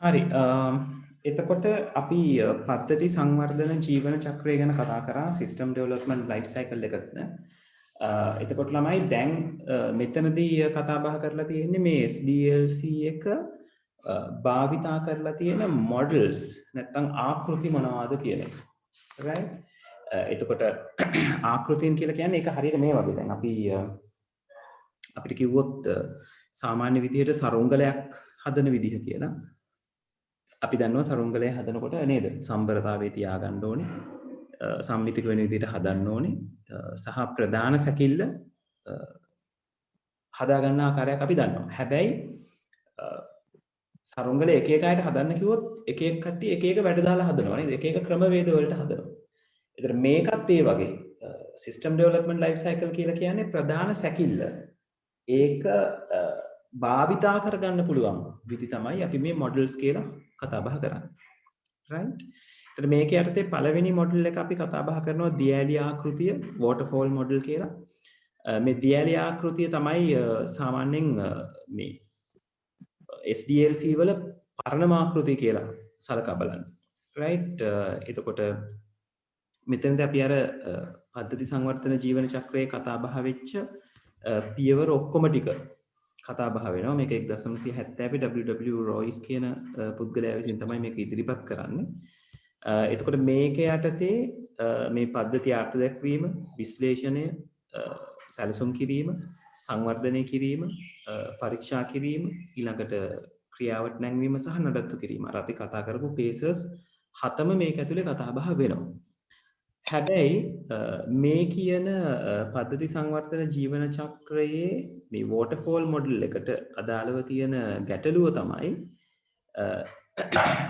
හරි එතකොට අපි පද්ධති සංවර්ධන ජීවන චක්‍රය ගැන කතා කරා සිස්ටම් ඩෙවලොප්මන්ට් ලයිෆ් සයිකල් එකකට. එතකොට ළමයි දැන් මෙතනදී කතා බහ කරලා තියෙන්නේ මේ SDLC එක භාවිතා කරලා තියෙන මොඩල්ස් නැත්නම් ආකෘති මොනවාද කියන එක. right? එතකොට ආකෘතියන් කියලා කියන්නේ ඒක හරියට මේ වගේ. දැන් අපි අපිට කිව්වොත් සාමාන්‍ය විදිහට සරුංගලයක් හදන විදිහ කියලා. අපි දන්නවා සරුංගලය හදනකොට නේද සම්බරතාවයේ තියාගන්න ඕනේ සම්මිතික වෙන විදිහට හදන්න ඕනේ සහ ප්‍රධාන සැකිල්ල හදාගන්න ආකාරයක් අපි දන්නවා. හැබැයි සරුංගලය එක එක අයට හදන්න කිව්වොත් එක එක කට්ටිය එක එක වැඩ දාලා හදනවා නේද? එක එක ක්‍රමවේද වලට හදනවා. ඒතර මේකත් ඒ වගේ සිස්ටම් ඩෙවලොප්මන්ට් ලයිෆ් සයිකල් කියලා කියන්නේ ප්‍රධාන සැකිල්ල ඒක භාවිතා කරගන්න පුළුවන් විදි තමයි අපි මේ මොඩල්ස් කියලා කතා බහ කරන්නේ. right? එතන මේක යටතේ පළවෙනි මොඩල් එක අපි කතා බහ කරනවා දියඇලි ආකෘතිය waterfall model කියලා. මේ දියඇලි ආකෘතිය තමයි සාමාන්‍යයෙන් මේ SDLC වල පරණම ආකෘතිය කියලා සලකා බලන්න. right? එතකොට මෙතනදී අපි අර පද්ධති සංවර්ධන ජීවන චක්‍රයේ කතා බහ වෙච්ච පියවර ඔක්කොම ටික කතා බහ වෙනවා. මේක 1970 W.W. Royce කියන පුද්ගලයා විසින් තමයි මේක ඉදිරිපත් කරන්නේ. එතකොට මේක යටතේ මේ පද්ධතිය අර්ථ දැක්වීම, විශ්ලේෂණය, සැලසුම් කිරීම, සංවර්ධනය කිරීම, පරීක්ෂා කිරීම, ඊළඟට ක්‍රියාවට නැංවීම සහ නඩත්තු කිරීම. අර අපි කතා කරපු පේසර්ස් හතම මේක ඇතුලේ කතා බහ වෙනවා. හැබැයි මේ කියන පද්ධති සංවර්ධන ජීවන චක්‍රයේ මේ වෝටර්ෆෝල් මොඩල් එකට අදාළව තියෙන ගැටලුව තමයි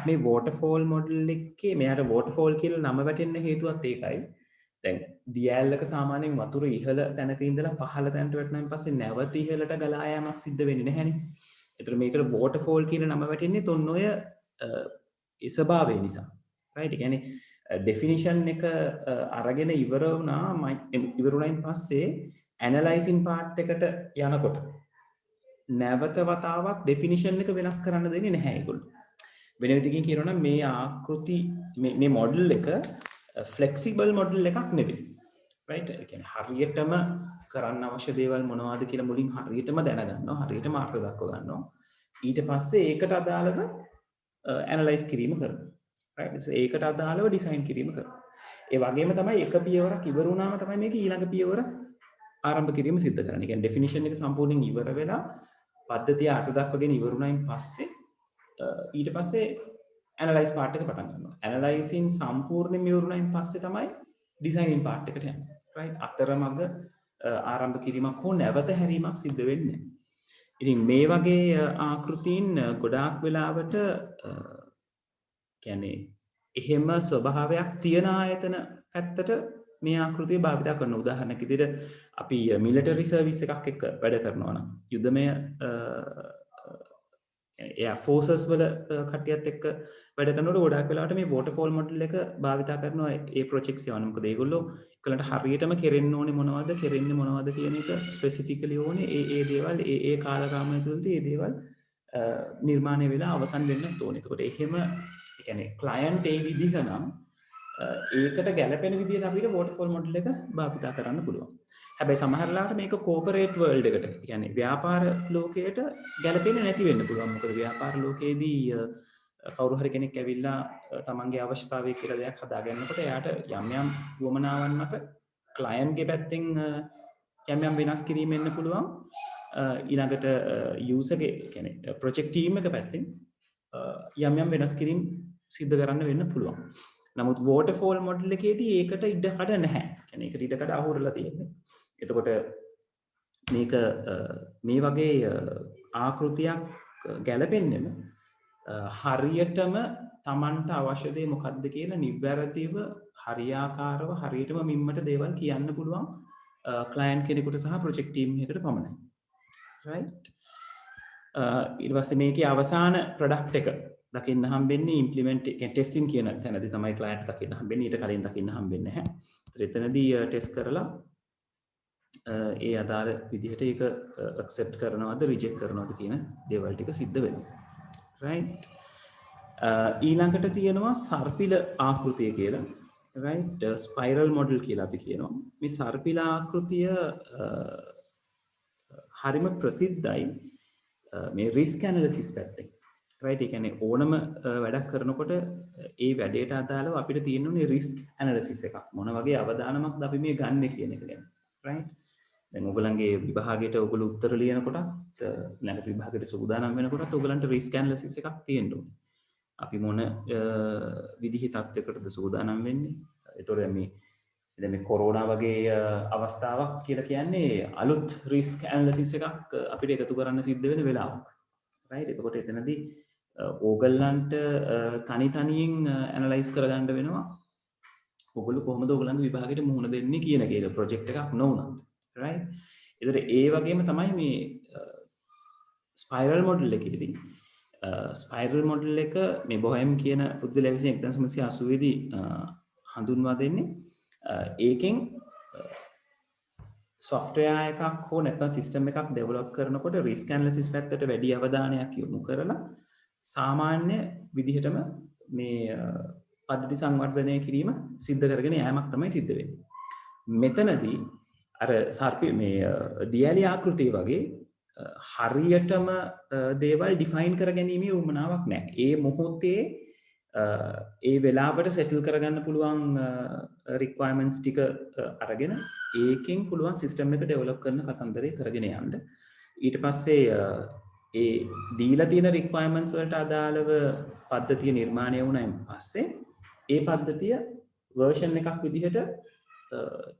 මේ වෝටර්ෆෝල් මොඩල් එකේ මෙයාට වෝටර්ෆෝල් කියලා නම වැටෙන්න හේතුවත් ඒකයි. දැන් දියඇල්ලක සාමාන්‍යයෙන් වතුර ඉහළ තැනක ඉඳලා පහළ තැනට වැටෙනාන් පස්සේ නැවත ඉහළට ගලා යාමක් සිද්ධ වෙන්නේ නැහැනේ. ඒතර මේකට වෝටර්ෆෝල් කියලා නම වැටෙන්නේ තොන්න ඔය ඒ ස්වභාවය නිසා. right? ඒ කියන්නේ ඩෙෆිනිෂන් එක අරගෙන ඉවරුණයින් පස්සේ ඇනලයිසින් පාර්ට් එකට යනකොට නැවත වතාවක් ඩෙෆිනිෂන් එක වෙනස් කරන්න දෙන්නේ නැහැ ඒගොල්ලෝ. වෙන විදිහකින් කියනවා නම් මේ ආකෘති මේ මොඩල් එක ෆ්ලෙක්සිබල් මොඩල් එකක් නෙවෙයි. right? ඒ කියන්නේ හරියටම කරන්න අවශ්‍ය දේවල් මොනවද කියලා මුලින් හරියටම දැනගන්නවා, හරියටම අර්ථ දක්ව ගන්නවා. ඊට පස්සේ ඒකට අදාළව ඇනලයිස් කිරීම කරනවා. ඒකට අදාළව ඩිසයින් කිරීම කරනවා. ඒ වගේම තමයි එක පියවරක් ඉවර වුණාම තමයි මේක ඊළඟ පියවර ආරම්භ කිරීම සිද්ධ කරන්නේ. කියන්නේ ඩෙෆිනිෂන් එක සම්පූර්ණයෙන් ඉවර වෙලා පද්ධතිය අර්ථ දක්වගෙන ඉවර වුණායින් පස්සේ ඊට පස්සේ ඇනලයිස් පාර්ට් එක පටන් ගන්නවා. ඇනලයිසින් සම්පූර්ණයෙන් ඉවර වුණායින් පස්සේ තමයි ඩිසයිනින් පාර්ට් එකට යන්නේ. right? අතරමඟ ආරම්භ කිරීමක් හෝ නැවත හැරීමක් සිද්ධ වෙන්නේ. ඉතින් මේ වගේ ආකෘතීන් ගොඩාක් වෙලාවට කියන්නේ එහෙම ස්වභාවයක් තියෙන ආයතන පැත්තට මේ ආකෘතිය භාවිත කරන උදාහරණයක් විදිහට අපි මිලිටරි සර්විස් එකක් එක්ක වැඩ කරනවා නම් යුද්ධමය එයා ෆෝසස් වල කට්ටියත් එක්ක වැඩ කරනකොට ගොඩාක් වෙලාවට මේ වෝටර්ෆෝල් මොඩල් එක භාවිත කරනවා ඒ ප්‍රොජෙක්ට්ස් යවන්න. මොකද ඒගොල්ලෝ එකලන්ට හරියටම කෙරෙන්න ඕනේ මොනවද කෙරෙන්නේ මොනවද කියන එක ස්පෙસિෆිකලි ඕනේ ඒ දේවල් ඒ කාලගාමය තුළදී ඒ දේවල් නිර්මාණය වෙලා අවසන් වෙන්න ඕනේ. ඒකට එහෙම කියන්නේ ක්ලයන්ට් ඒ විදිහ නම් ඒකට ගැලපෙන විදිහට අපිට වෝටර්ෆෝල් මොඩල් එක භාවිත කරන්න පුළුවන්. හැබැයි සමහර ලාට මේක කෝපරේට් වර්ල්ඩ් එකට කියන්නේ ව්‍යාපාර ලෝකයට ගැලපෙන්නේ නැති වෙන්න පුළුවන්. මොකද ව්‍යාපාර ලෝකයේදී කවුරු හරි කෙනෙක් ඇවිල්ලා තමන්ගේ අවශ්‍යතාවය කියලා දෙයක් හදාගන්නකොට එයාට යම් යම් වමනාවන් මත ක්ලයන්ට්ගේ පැත්තෙන් යම් වෙනස් කිරීම එන්න පුළුවන්. ඊළඟට යූසර්ගේ කියන්නේ ප්‍රොජෙක්ට් ටීම් එක පැත්තෙන් යම් වෙනස් කිරීම සිද්ධ කරන්න වෙන්න පුළුවන්. නමුත් වෝටර්ෆෝල් මොඩල් එකේදී ඒකට ඉඩකඩ නැහැ. කියන්නේ ඒකට ඉඩකඩ අහුරලා තියෙන්නේ. එතකොට මේක මේ වගේ ආකෘතියක් ගැලපෙන්නෙම හරියටම Tamanට අවශ්‍ය දේ මොකක්ද කියලා නිවැරදිව හරියාකාරව හරියටම මිම්මට දේවල් කියන්න පුළුවන් ක්ලයන්ට් කෙනෙකුට සහ ප්‍රොජෙක්ට් ටීම් එකකට පමණයි. right? ඊට පස්සේ මේකේ අවසාන ප්‍රොඩක්ට් එක දකින්න හම්බෙන්නේ ඉම්ප්ලිමන්ට් ටෙස්ටිං කියන තැනදී තමයි ක්ලයන්ට් දකින්න හම්බෙන්නේ. ඊට කලින් දකින්න හම්බෙන්නේ නැහැ. එතනදී ටෙස්ට් කරලා ඒ අදාළ විදිහට ඒක ඇක්සෙප්ට් කරනවද රිජෙක්ට් කරනවද කියන දේවල් ටික සිද්ධ වෙනවා. right? ඊළඟට තියෙනවා සර්පිල ආකෘතිය කියලා. right spiral model කියලා අපි කියනවා. මේ සර්පිල ආකෘතිය හරිම ප්‍රසිද්ධයි මේ risk analysis පැත්තෙන්. right ඒ කියන්නේ ඕනම වැඩක් කරනකොට ඒ වැඩේට අදාළව අපිට තියෙනුනේ risk analysis එකක්. මොන වගේ අවදානමක්ද අපි මේ ගන්න කියන එක ගැන. right දැන් ඔයගලන්ගේ විභාගයට ඔයගොල්ලෝ උත්තර ලියනකොටත් ඊළඟ විභාගයට සූදානම් වෙනකොටත් ඔයගලන්ට risk analysis එකක් තියෙන්න ඕනේ. අපි මොන විදිහේ තත්ත්වයකටද සූදානම් වෙන්නේ? ඒතකොට දැන් මේ කොරෝනා වගේ අවස්ථාවක් කියලා කියන්නේ අලුත් risk analysis එකක් අපිට එකතු කරන්න සිද්ධ වෙන වෙලාවක්. right එතකොට එතනදී ඕගලන්ට තනි තනියෙන් ඇනලයිස් කරගන්න වෙනවා. ඔයගොල්ලෝ කොහොමද ඔයගලන්ගේ විභාගයට මුහුණ දෙන්නේ කියන එක. ඒක ප්‍රොජෙක්ට් එකක් නොවුනත්. right ඒතර ඒ වගේම තමයි මේ ස්පයිරල් මොඩල් එකේදී ස්පයිරල් මොඩල් එක මේ බොහෙම් කියන පුද්ගලයා විසින් 1980 දී හඳුන්වා දෙන්නේ. ඒකෙන් software එකක් හෝ නැත්නම් system එකක් develop කරනකොට risk analysis පැත්තට වැඩි අවධානයක් යොමු කරලා සාමාන්‍ය විදිහටම මේ පද්ධති සංවර්ධනය කිරීම සිද්ධ කරගෙන යෑමක් තමයි සිද්ධ වෙන්නේ. මෙතනදී අර සර්පි මේ දියැලි ආකෘතිය වගේ හරියටම දේවල් ඩිෆයින් කර ගැනීමේ උවමනාවක් නැහැ. ඒ මොහොතේ ඒ වෙලාවට සෙටල් කරගන්න පුළුවන් රික්වයර්මන්ට්ස් ටික අරගෙන ඒකෙන් පුළුවන් සිස්ටම් එක ඩෙවලොප් කරන කතන්දරේ කරගෙන යන්න. ඊට පස්සේ ඒ දීලා තියෙන රික්වයර්මන්ට්ස් වලට අදාළව පද්ධතිය නිර්මාණය වුණායින් පස්සේ ඒ පද්ධතිය version එකක් විදිහට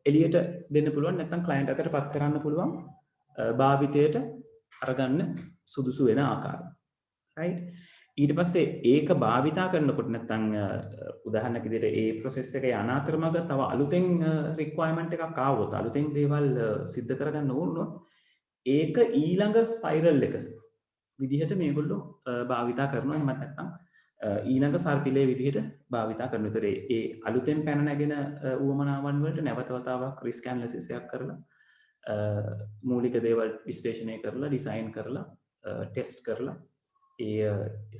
එලියට දෙන්න පුළුවන් නැත්නම් ක්ලයන්ට් අතට පත් කරන්න පුළුවන් භාවිතයට අරගන්න සුදුසු වෙන ආකාරය. right ඊට පස්සේ ඒක භාවිතා කරනකොට නැත්නම් උදාහරණයක් විදිහට ඒ process එක යන අතරමඟ තව අලුතෙන් requirement එකක් ආවොත් අලුතෙන් දේවල් සිද්ධ කරගන්න ඕනොත් ඒක ඊළඟ ස්පයිරල් එක විදිහට මේගොල්ලෝ භාවිතා කරනවා. එහෙම නැත්නම් ඊළඟ සර්පිලේ විදිහට භාවිතා කරන විතර ඒ අලුතෙන් පැන නැගෙන උවමනාවන් වලට නැවත වතාවක් risk analysis එකක් කරලා මූලික දේවල් විශ්ලේෂණය කරලා ඩිසයින් කරලා ටෙස්ට් කරලා ඒ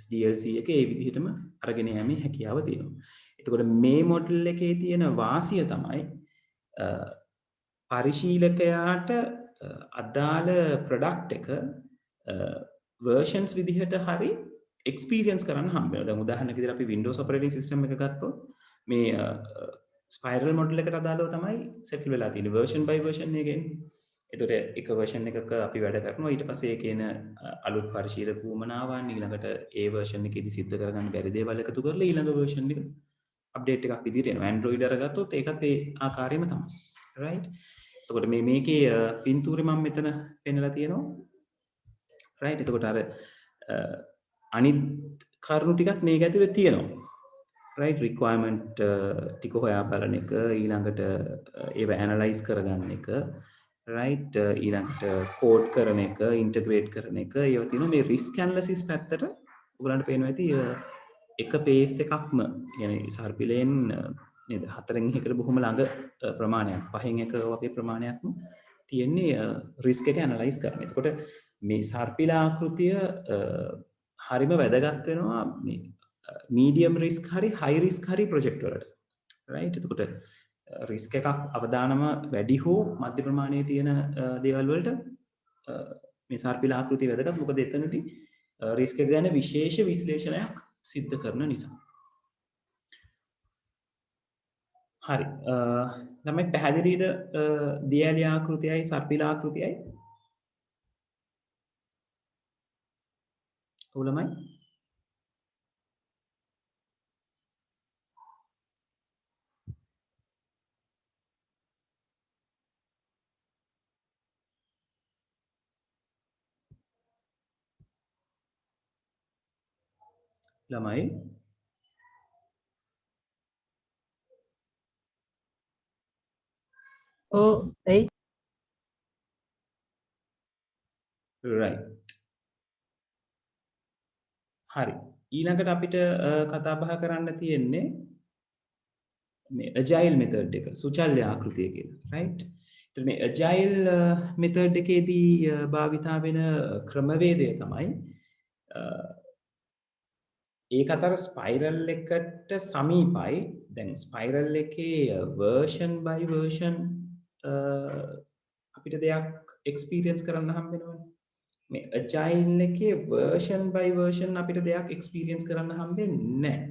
SDLC එක ඒ විදිහටම අරගෙන යෑමේ හැකියාව තියෙනවා. එතකොට මේ මොඩල් එකේ තියෙන වාසිය තමයි පරිශීලකයාට අදාළ ප්‍රොඩක්ට් එක versions විදිහට හරි experience කරන්න හම්බ වෙනවා. දැන් උදාහරණයක් විදිහට අපි Windows operating system එක ගත්තොත් මේ spiral model එකට අදාළව තමයි settle වෙලා තියෙන්නේ version by version එකෙන්. එතකොට එක version එකක අපි වැඩ කරනවා ඊට පස්සේ ඒකේන අලුත් පරිශීලක වුමනාවන් ඊළඟට ඒ version එකේදී සිද්ධ කරගන්න බැරි දේවල් එකතු කරලා ඊළඟ version එක අප්ඩේට් එකක් විදිහට එනවා. Android අරගත්තොත් ඒකත් ඒ ආකාරයෙන්ම තමයි. right එතකොට මේකේ පින්තූරේ මම මෙතන පෙන්නලා තියෙනවා. right එතකොට අර අනිත් කරුණු ටිකක් මේක ඇතුලේ තියෙනවා. right requirement ටික හොයා බලන එක ඊළඟට ඒව ඇනලයිස් කරගන්න එක right ඊළඟට කෝඩ් කරන එක ඉන්ටග්‍රේට් කරන එක ඒවා තියෙනවා. මේ risk analysis පැත්තට ඔයගලන්ට පේනවා ඇති එක පේස් එකක්ම يعني සර්පිලෙන් නේද 4න් 1කට බොහොම ළඟ ප්‍රමාණයක් 5න් 1 වගේ ප්‍රමාණයක්ම තියෙන්නේ risk එක ඇනලයිස් කරන. එතකොට මේ සර්පිල ආකෘතිය හරිම වැදගත් වෙනවා මේ medium risk හරි high risk හරි project වලට. right එතකොට risk එකක් අවදානම වැඩි හෝ මධ්‍ය ප්‍රමාණයේ තියෙන දේවල් වලට මේ සර්පිල ආකෘතිය වැදගත්. මොකද එතනදී risk එක ගැන විශේෂ විශ්ලේෂණයක් සිද්ධ කරන නිසා. හරි ළමයි පැහැදිලිද දියැලි ආකෘතියයි සර්පිල ආකෘතියයි? ඔව් ළමයි ඇයි right හරි ඊළඟට අපිට කතා බහ කරන්න තියෙන්නේ මේ agile method එක සුචල්‍ය ආකෘතිය කියලා right. එතකොට මේ agile method එකේදී භාවිතා වෙන ක්‍රමවේදය තමයි ඒක අතර ස්පයිරල් එකට සමීපයි. දැන් ස්පයිරල් එකේ version by version අපිට දෙයක් experience කරන්න හම්බ වෙනවනේ. මේ agile එකේ version by version අපිට දෙයක් experience කරන්න හම්බෙන්නේ නැහැ.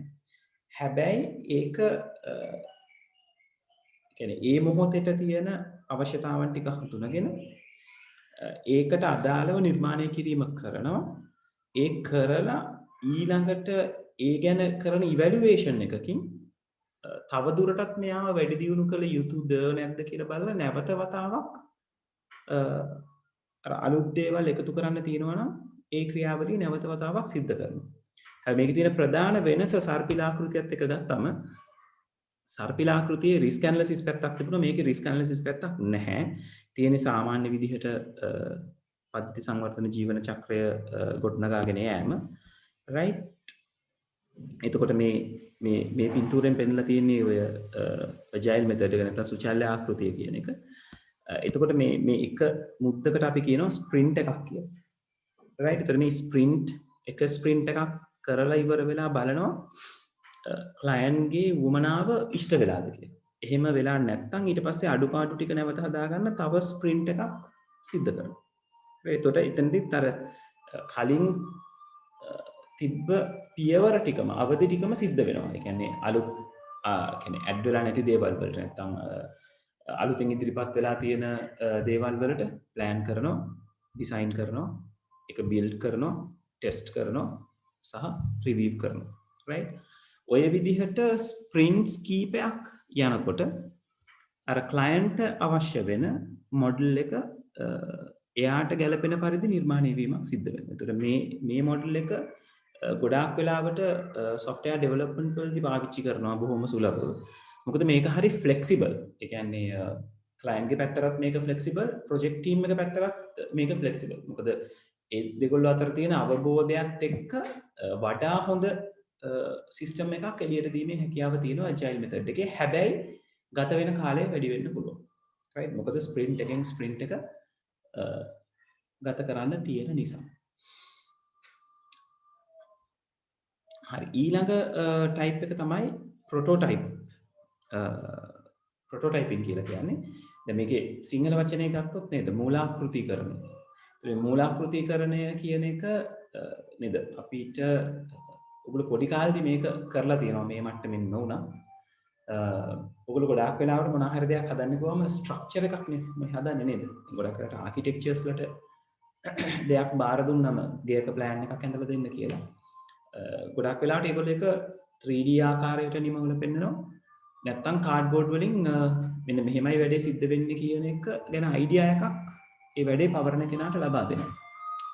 හැබැයි ඒක කියන්නේ ඒ මොහොතේට තියෙන අවශ්‍යතාවන් ටික හඳුනගෙන ඒකට අදාළව නිර්මාණය කිරීම කරනවා. ඒ කරලා ඊළඟට ඒ ගැන කරන ඉවැලුවේෂන් එකකින් තවදුරටත් මෙයාව වැඩි දියුණු කළ යුතුද නැද්ද කියලා බලලා නැවත වතාවක් අලුත් දේවල් එකතු කරන්න තියෙනවා නම් ඒ ක්‍රියාවලිය නැවත වතාවක් සිද්ධ කරනවා. හැබැයි මේකේ තියෙන ප්‍රධාන වෙනස සර්පිලාකෘතියත් එක්ක ගත්තම සර්පිලාකෘතියේ රිස්ක් ඇනලිසිස් පැත්තක් තිබුණා. මේකේ රිස්ක් ඇනලිසිස් පැත්තක් නැහැ. තියෙන්නේ සාමාන්‍ය විදිහට පද්ධති සංවර්ධන ජීවන චක්‍රය ගොඩනගාගෙන යෑම. right? එතකොට මේ පින්තූරෙන් පෙන්නලා තියෙන්නේ ඔය agile method එක නැත්නම් සුචල්‍ය ආකෘතිය කියන එක. එතකොට මේ එක මුද්දකට අපි කියනවා ස්ප්‍රින්ට් එකක් කියලා. right? එතකොට මේ ස්ප්‍රින්ට් එකක් කරලා ඉවර වෙලා බලනවා ක්ලයන්ට්ගේ වමනාව ඉෂ්ට වෙලාද කියලා. එහෙම වෙලා නැත්නම් ඊට පස්සේ අඩුපාඩු ටික නැවත හදාගන්න තව ස්ප්‍රින්ට් එකක් සිද්ධ කරනවා. එතකොට එතනදිත් අර කලින් තිබ්බ පියවර ටිකම අවදි ටිකම සිද්ධ වෙනවා. ඒ කියන්නේ අලුත් කියන්නේ ඇඩ් වෙලා නැති දේවල් වලට නැත්නම් අලුතෙන් ඉදිරිපත් වෙලා තියෙන දේවල් වලට ප්ලෑන් කරනවා, ඩිසයින් කරනවා, ඒක බිල්ඩ් කරනවා, ටෙස්ට් කරනවා සහ රිවිව් කරනවා. right? ඔය විදිහට ස්ප්‍රින්ට්ස් කීපයක් යනකොට අර ක්ලයන්ට් අවශ්‍ය වෙන මොඩල් එක එයාට ගැලපෙන පරිදි නිර්මාණය වීමක් සිද්ධ වෙනවා. ඒතර මේ මොඩල් එක ගොඩාක් වෙලාවට software development වලදී පාවිච්චි කරනවා බොහොම සුලභව. මොකද මේක හරි flexible. ඒ කියන්නේ client ගේ පැත්තටත් මේක flexible, project team එක පැත්තටත් මේක flexible. මොකද ඒ දෙකොල්ල අතර තියෙන අවබෝධයත් එක්ක වඩා හොඳ සිස්ටම් එකක් එළියට දීමේ හැකියාව තියෙනවා agile method එකේ. හැබැයි ගත වෙන කාලය වැඩි වෙන්න පුළුවන්. right? මොකද sprint එකෙන් sprint එක ගත කරන්න තියෙන නිසා. හරි, ඊළඟ ටයිප් එක තමයි ප්‍රොටෝටයිපින් කියලා කියන්නේ. දැන් මේකේ සිංහල වචනය ගත්තොත් නේද මූලාකෘතිකරණය. ඒ මූලාකෘතිකරණය කියන එක නේද අපිට ඔගොල්ලෝ පොඩි කාලේදී මේක කරලා තියෙනවා මේ මට්ටමින් නොවුණා. ඔගොල්ලෝ ගොඩාක් වෙලාවට මොනවා හරි දෙයක් හදන්න ගියාම ස්ට්‍රක්චර් එකක් නේ මේ හදන්නේ නේද? ගොඩක් වෙලාවට ආකිටෙක්චර්ස් වලට දෙයක් බාර දුන්නම ගේක ප්ලෑන් එකක් ඇඳලා දෙන්න කියලා. ගොඩක් වෙලාවට ඒගොල්ලෝ එක 3D ආකාරයට නිමවල පෙන්නනවා. නැත්තම් කාඩ්බෝඩ් වලින් මෙන්න මෙහෙමයි වැඩේ සිද්ධ වෙන්නේ කියන එක ගැන අයිඩියා එකක් ඒ වැඩේ පවරන කෙනාට ලබා දෙනවා.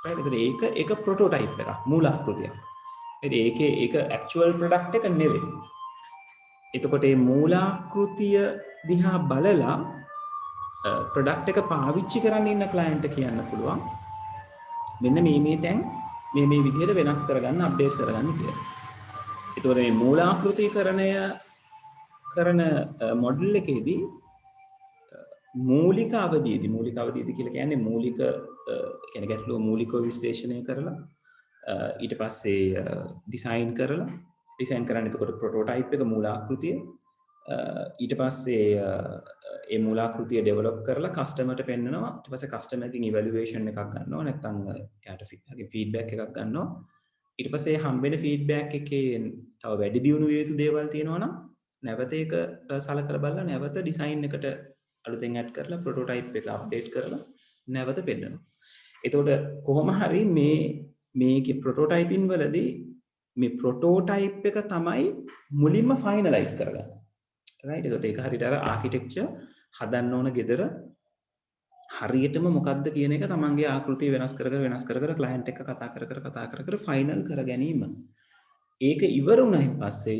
right? ඒක ප්‍රොටෝටයිප් එකක්, මූලාකෘතියක්. ඒක ඇක්චුවල් ප්‍රොඩක්ට් එක නෙවෙයි. එතකොට මේ මූලාකෘතිය දිහා බලලා ප්‍රොඩක්ට් එක පාවිච්චි කරන්න ඉන්න ක්ලයන්ට් කියන්න පුළුවන් මෙන්න මේ තැන් මේ විදිහට වෙනස් කරගන්න, අප්ඩේට් කරගන්න කියලා. එතකොට මේ මූලාකෘතිකරණය කරන මොඩල් එකේදී මූලික අවධියේදී කියලා කියන්නේ මූලික කියන්නේ ගැටලුව මූලිකව විශ්ලේෂණය කරලා ඊට පස්සේ ඩිසයින් කරන්න. එතකොට ප්‍රොටෝටයිප් එක මූලාකෘතිය ඊට පස්සේ ඒ මූලාකෘතිය ඩෙවලොප් කරලා කස්ටමර්ට පෙන්නනවා. ඊට පස්සේ කස්ටමර්ගෙන් ඉවැලුවේෂන් එකක් ගන්නවා, නැත්නම් එයාට ෆීඩ්බැක් එකක් ගන්නවා. ඊට පස්සේ හම්බෙන ෆීඩ්බැක් එකේ තව වැඩි දියුණු විය යුතු දේවල් තියෙනවා නම් නැවත ඒක සලකලා බලලා නැවත ඩිසයින් එකට අලුතෙන් ඇඩ් කරලා ප්‍රොටෝටයිප් එක අප්ඩේට් කරලා නැවත පෙන්නනවා. එතකොට කොහොම හරි මේකේ ප්‍රොටෝටයිපින් වලදී මේ ප්‍රොටෝටයිප් එක තමයි මුලින්ම ෆයිනලයිස් කරගන්නේ. right? එතකොට ඒක හරියට අර ආකිටෙක්චර් හදන්න ඕන ගෙදර හරියටම මොකද්ද කියන එක තමන්ගේ ආකෘතිය වෙනස් කර කර ක්ලයන්ට් එක්ක කතා කර ෆයිනල් කර ගැනීම. ඒක ඉවර වුණායින් පස්සේ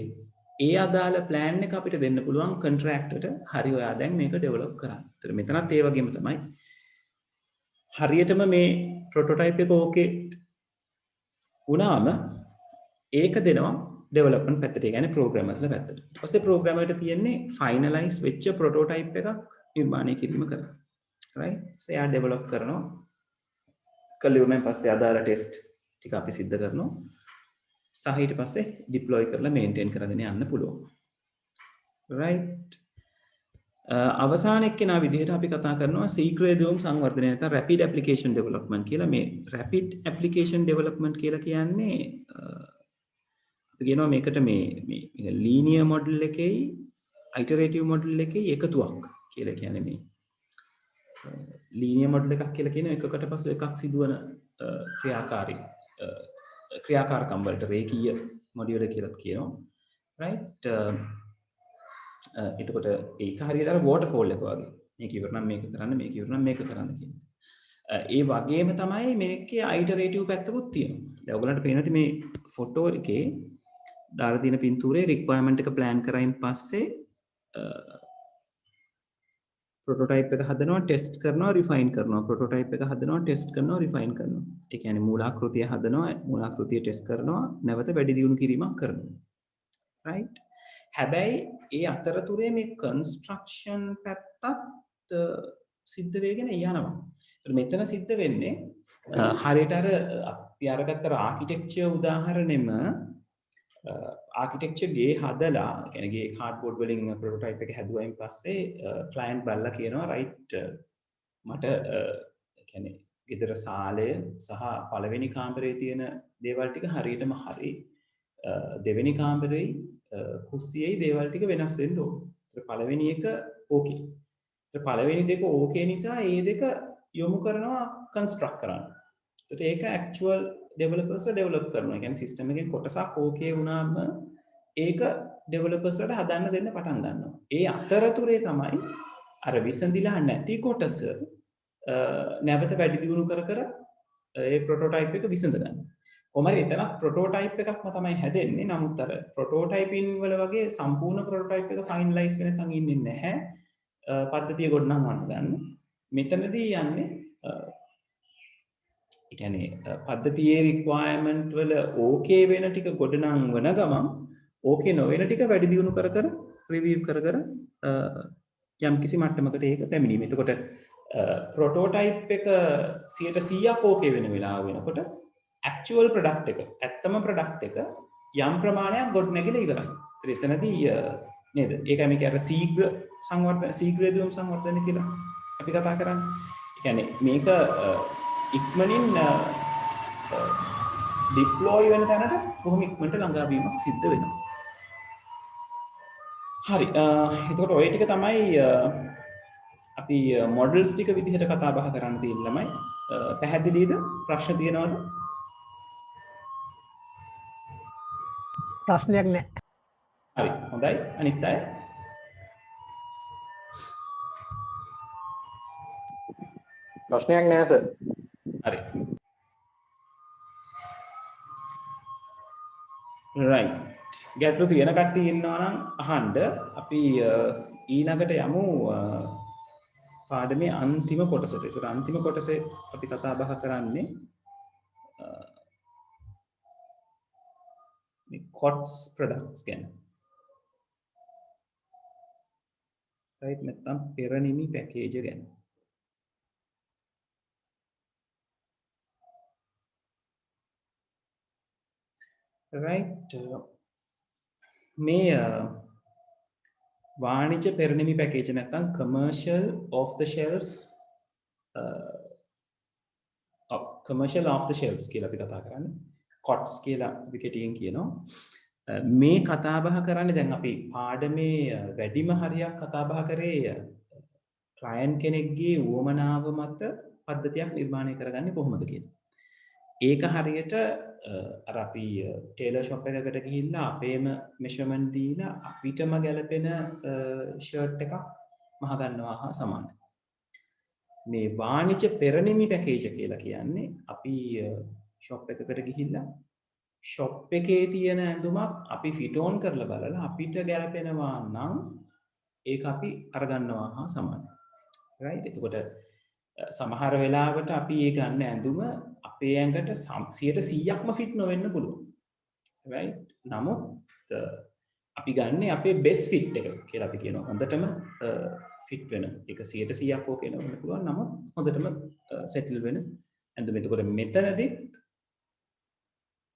ඒ අදාළ ප්ලෑන් එක අපිට දෙන්න පුළුවන් කොන්ට්‍රැක්ටර්ට. හරි, ඔයා දැන් මේක ඩෙවලොප් කරන්න. ඒතර මෙතනත් ඒ වගේම තමයි. හරියටම මේ ප්‍රොටෝටයිප් එක ඕකේ වුණාම ඒක දෙනවා ඩෙවලොප්මන්ට් පැත්තට. ඒ කියන්නේ ප්‍රෝග්‍රෑමර්ස්ලා පැත්තට. ඊට පස්සේ ප්‍රෝග්‍රෑමර්ට තියෙන්නේ ෆයිනලයිස් වෙච්ච ප්‍රොටෝටයිප් එකක් නිර්මාණය කිරීම කරන්න. right? එයා ඩෙවලොප් කරනවා. කලියුමෙන් පස්සේ අදාළ ටෙස්ට් ටික අපි සිද්ධ කරනවා. සහ ඊට පස්සේ deploy කරලා maintain කරගෙන යන්න පුළුවන්. right. අවසාන එක්කෙනා විදිහට අපි කතා කරනවා ශීඝ්‍රයේදීම සංවර්ධනය නැත්නම් rapid application development කියලා. මේ rapid application development කියලා කියන්නේ අපි කියනවා මේකට මේ linear model එකේයි iterative model එකේයි එකතුවක් කියලා කියන්නේ මේ linear model එකක් කියලා කියන එකකට පස්සේ එකක් සිදුවන ක්‍රියාකාරකම් වලට රේඛීය මොඩියුල කියලා කියනවා. right. එතකොට ඒක හරියට අර waterfall එක වගේ. මේක ඉවර නම් මේක කරන්න, මේක ඉවර නම් මේක කරන්න කියන්නේ. ඒ වගේම තමයි මේකේ iterative පැත්තකුත් තියෙනවා. දැන් ඔයගලන්ට පේනවා ඇති මේ ෆොටෝ එකේ දාලා තියෙන පින්තූරේ requirement එක plan කරයින් පස්සේ prototype එක හදනවා, test කරනවා, refine කරනවා. prototype එක හදනවා, test කරනවා, refine කරනවා. ඒ කියන්නේ මූලාකෘතිය හදනවා, මූලාකෘතිය test කරනවා, නැවත වැඩි දියුණු කිරීමක් කරනවා. right. හැබැයි ඒ අතරතුරේ මේ කන්ස්ට්‍රක්ෂන් පැත්තත් සිද්ධ වෙගෙන යනවා. මෙතන සිද්ධ වෙන්නේ හරියට අර අපි අරගත්ත ආකිටෙක්චර් උදාහරණෙම ආකිටෙක්චර් ගේ හදලා කියන්නේ ගේ කාඩ්බෝඩ් වලින් ප්‍රොටෝටයිප් එක හැදුවයින් පස්සේ ක්ලයන්ට් බලලා කියනවා රයිට් මට කියන්නේ ගෙදර සාලය සහ පළවෙනි කාමරේ තියෙන දේවල් ටික හරියටම හරි දෙවෙනි කාමරේ කුස්සියේ දේවල් ටික වෙනස් වෙන්න ඕන. ඒක පළවෙනි එක ඕකේ. ඒක පළවෙනි දෙක ඕකේ නිසා ඒ දෙක යොමු කරනවා කන්ස්ට්‍රක්ට් කරන්න. ඒකට ඒක ඇක්චුවල් ඩෙවලොපර්ස්ලා ඩෙවලොප් කරනවා. ඒ කියන්නේ සිස්ටම් එකේ කොටසක් ඕකේ වුණාම ඒක ඩෙවලොපර්ස්ලාට හදන්න දෙන්න පටන් ගන්නවා. ඒ අතරතුරේ තමයි අර විසඳිලා නැති කොටස නැවත වැඩි දියුණු කර ඒ ප්‍රොටෝටයිප් එක විසඳ ගන්න. කොහමද එතන ප්‍රොටෝටයිප් එකක්ම තමයි හැදෙන්නේ. නමුත් අර ප්‍රොටෝටයිපින් වල වගේ සම්පූර්ණ ප්‍රොටෝටයිප් එක ෆයිනලයිස් වෙනකන් ඉන්නේ නැහැ. පද්ධතිය ගොඩනගවන්න ගන්න. මෙතනදී යන්නේ ඒ කියන්නේ පද්ධතියේ රික්වයර්මන්ට් වල ඕකේ වෙන ටික ගොඩනංවන ගමන් ඕකේ නොවන ටික වැඩි දියුණු කර රිවිව් කර යම් කිසි මට්ටමකට ඒක පැමිණීම. එතකොට ප්‍රොටෝටයිප් එක 100% ඕකේ වෙන වෙලාව වෙනකොට actual product එක ඇත්තම product එක යම් ප්‍රමාණයක් ගොඩ නැගිලා ඉවරයි. ඒත් එතනදී නේද? ඒකයි මේක අර ශීඝ්‍රයේදීම සංවර්ධනය කියලා අපි කතා කරන්නේ. ඒ කියන්නේ මේක ඉක්මනින් deploy වෙන තැනට බොහොම ඉක්මනට ළඟා වීමක් සිද්ධ වෙනවා. හරි. එතකොට ඔය ටික තමයි අපි මොඩල්ස් ටික විදිහට කතා බහ කරන්න තියෙන ළමයි. පැහැදිලිද? ප්‍රශ්න තියෙනවද? ප්‍රශ්නයක් නැහැ. හරි හොඳයි. අනිත් අය ප්‍රශ්නයක් නැහැ සර්. හරි. right. ගැටලු තියෙන කට්ටිය ඉන්නවා නම් අහන්න. අපි ඊළඟට යමු පාඩමේ අන්තිම කොටසට. ඒක අන්තිම කොටසේ අපි කතා බහ කරන්නේ මේ COTS products ගැන. right. නැත්නම් පෙරනිමි පැකේජ් ගැන. right. මේ වාණිජ පෙරනිමි පැකේජ් නැත්නම් commercial off the shelf කියලා අපි කතා කරන්නේ. COTS කියලා අපි කෙටියෙන් කියනවා. මේ කතා බහ කරන්නේ දැන් අපි පාඩමේ වැඩිම හරියක් කතා බහ කරේ ක්ලයන්ට් කෙනෙක්ගේ උවමනාව මත පද්ධතියක් නිර්මාණය කරගන්නේ කොහොමද කියලා. ඒක හරියට අර අපි ටේලර් ෂොප් එකකට ගිහිල්ලා අපේම මෙෂර්මන්ට් දීලා අපිටම ගැලපෙන ෂර්ට් එකක් මහ ගන්නවා හා සමානයි. මේ වාණිජ පෙරනිමි පැකේජ් කියලා කියන්නේ අපි ෂොප් එකකට ගිහිල්ලා ෂොප් එකේ තියෙන ඇඳුමක් අපි ෆිට ඕන් කරලා බලලා අපිට ගැලපෙනවා නම් ඒක අපි අරගන්නවා හා සමානයි. right. එතකොට සමහර වෙලාවට අපි ඒ ගන්න ඇඳුම අපේ ඇඟට 100%ක්ම ෆිට නොවෙන්න පුළුවන්. right. නමුත් අපි ගන්න අපේ බෙස්ට් ෆිට් එක කියලා අපි කියනවා. හොඳටම ෆිට වෙන. ඒක 100%ක් ඕකේ වෙන්න පුළුවන්. නමුත් හොඳටම සෙටල් වෙන ඇඳුම. එතකොට මෙතනදී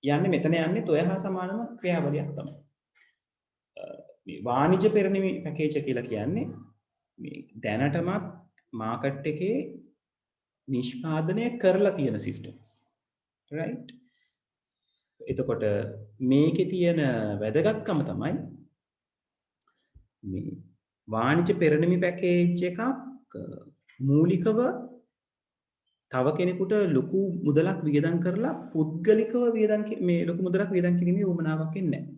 යන්නේ මෙතන යන්නේ ඔය හා සමානම ක්‍රියාවලියක් තමයි. මේ වාණිජ පෙරනිමි පැකේජ් කියලා කියන්නේ මේ දැනටමත් මාකට් එකේ නිෂ්පාදනය කරලා තියෙන සිස්ටම්ස්. right? එතකොට මේකේ තියෙන වැදගත්කම තමයි මේ වාණිජ පෙරනිමි පැකේජ් එකක් මූලිකව තව කෙනෙකුට ලොකු මුදලක් වියදම් කරලා පුද්ගලිකව වියදම් මේ ලොකු මුදලක් වියදම් කිරීමේ උවමනාවක් ඉන්නේ නැහැ.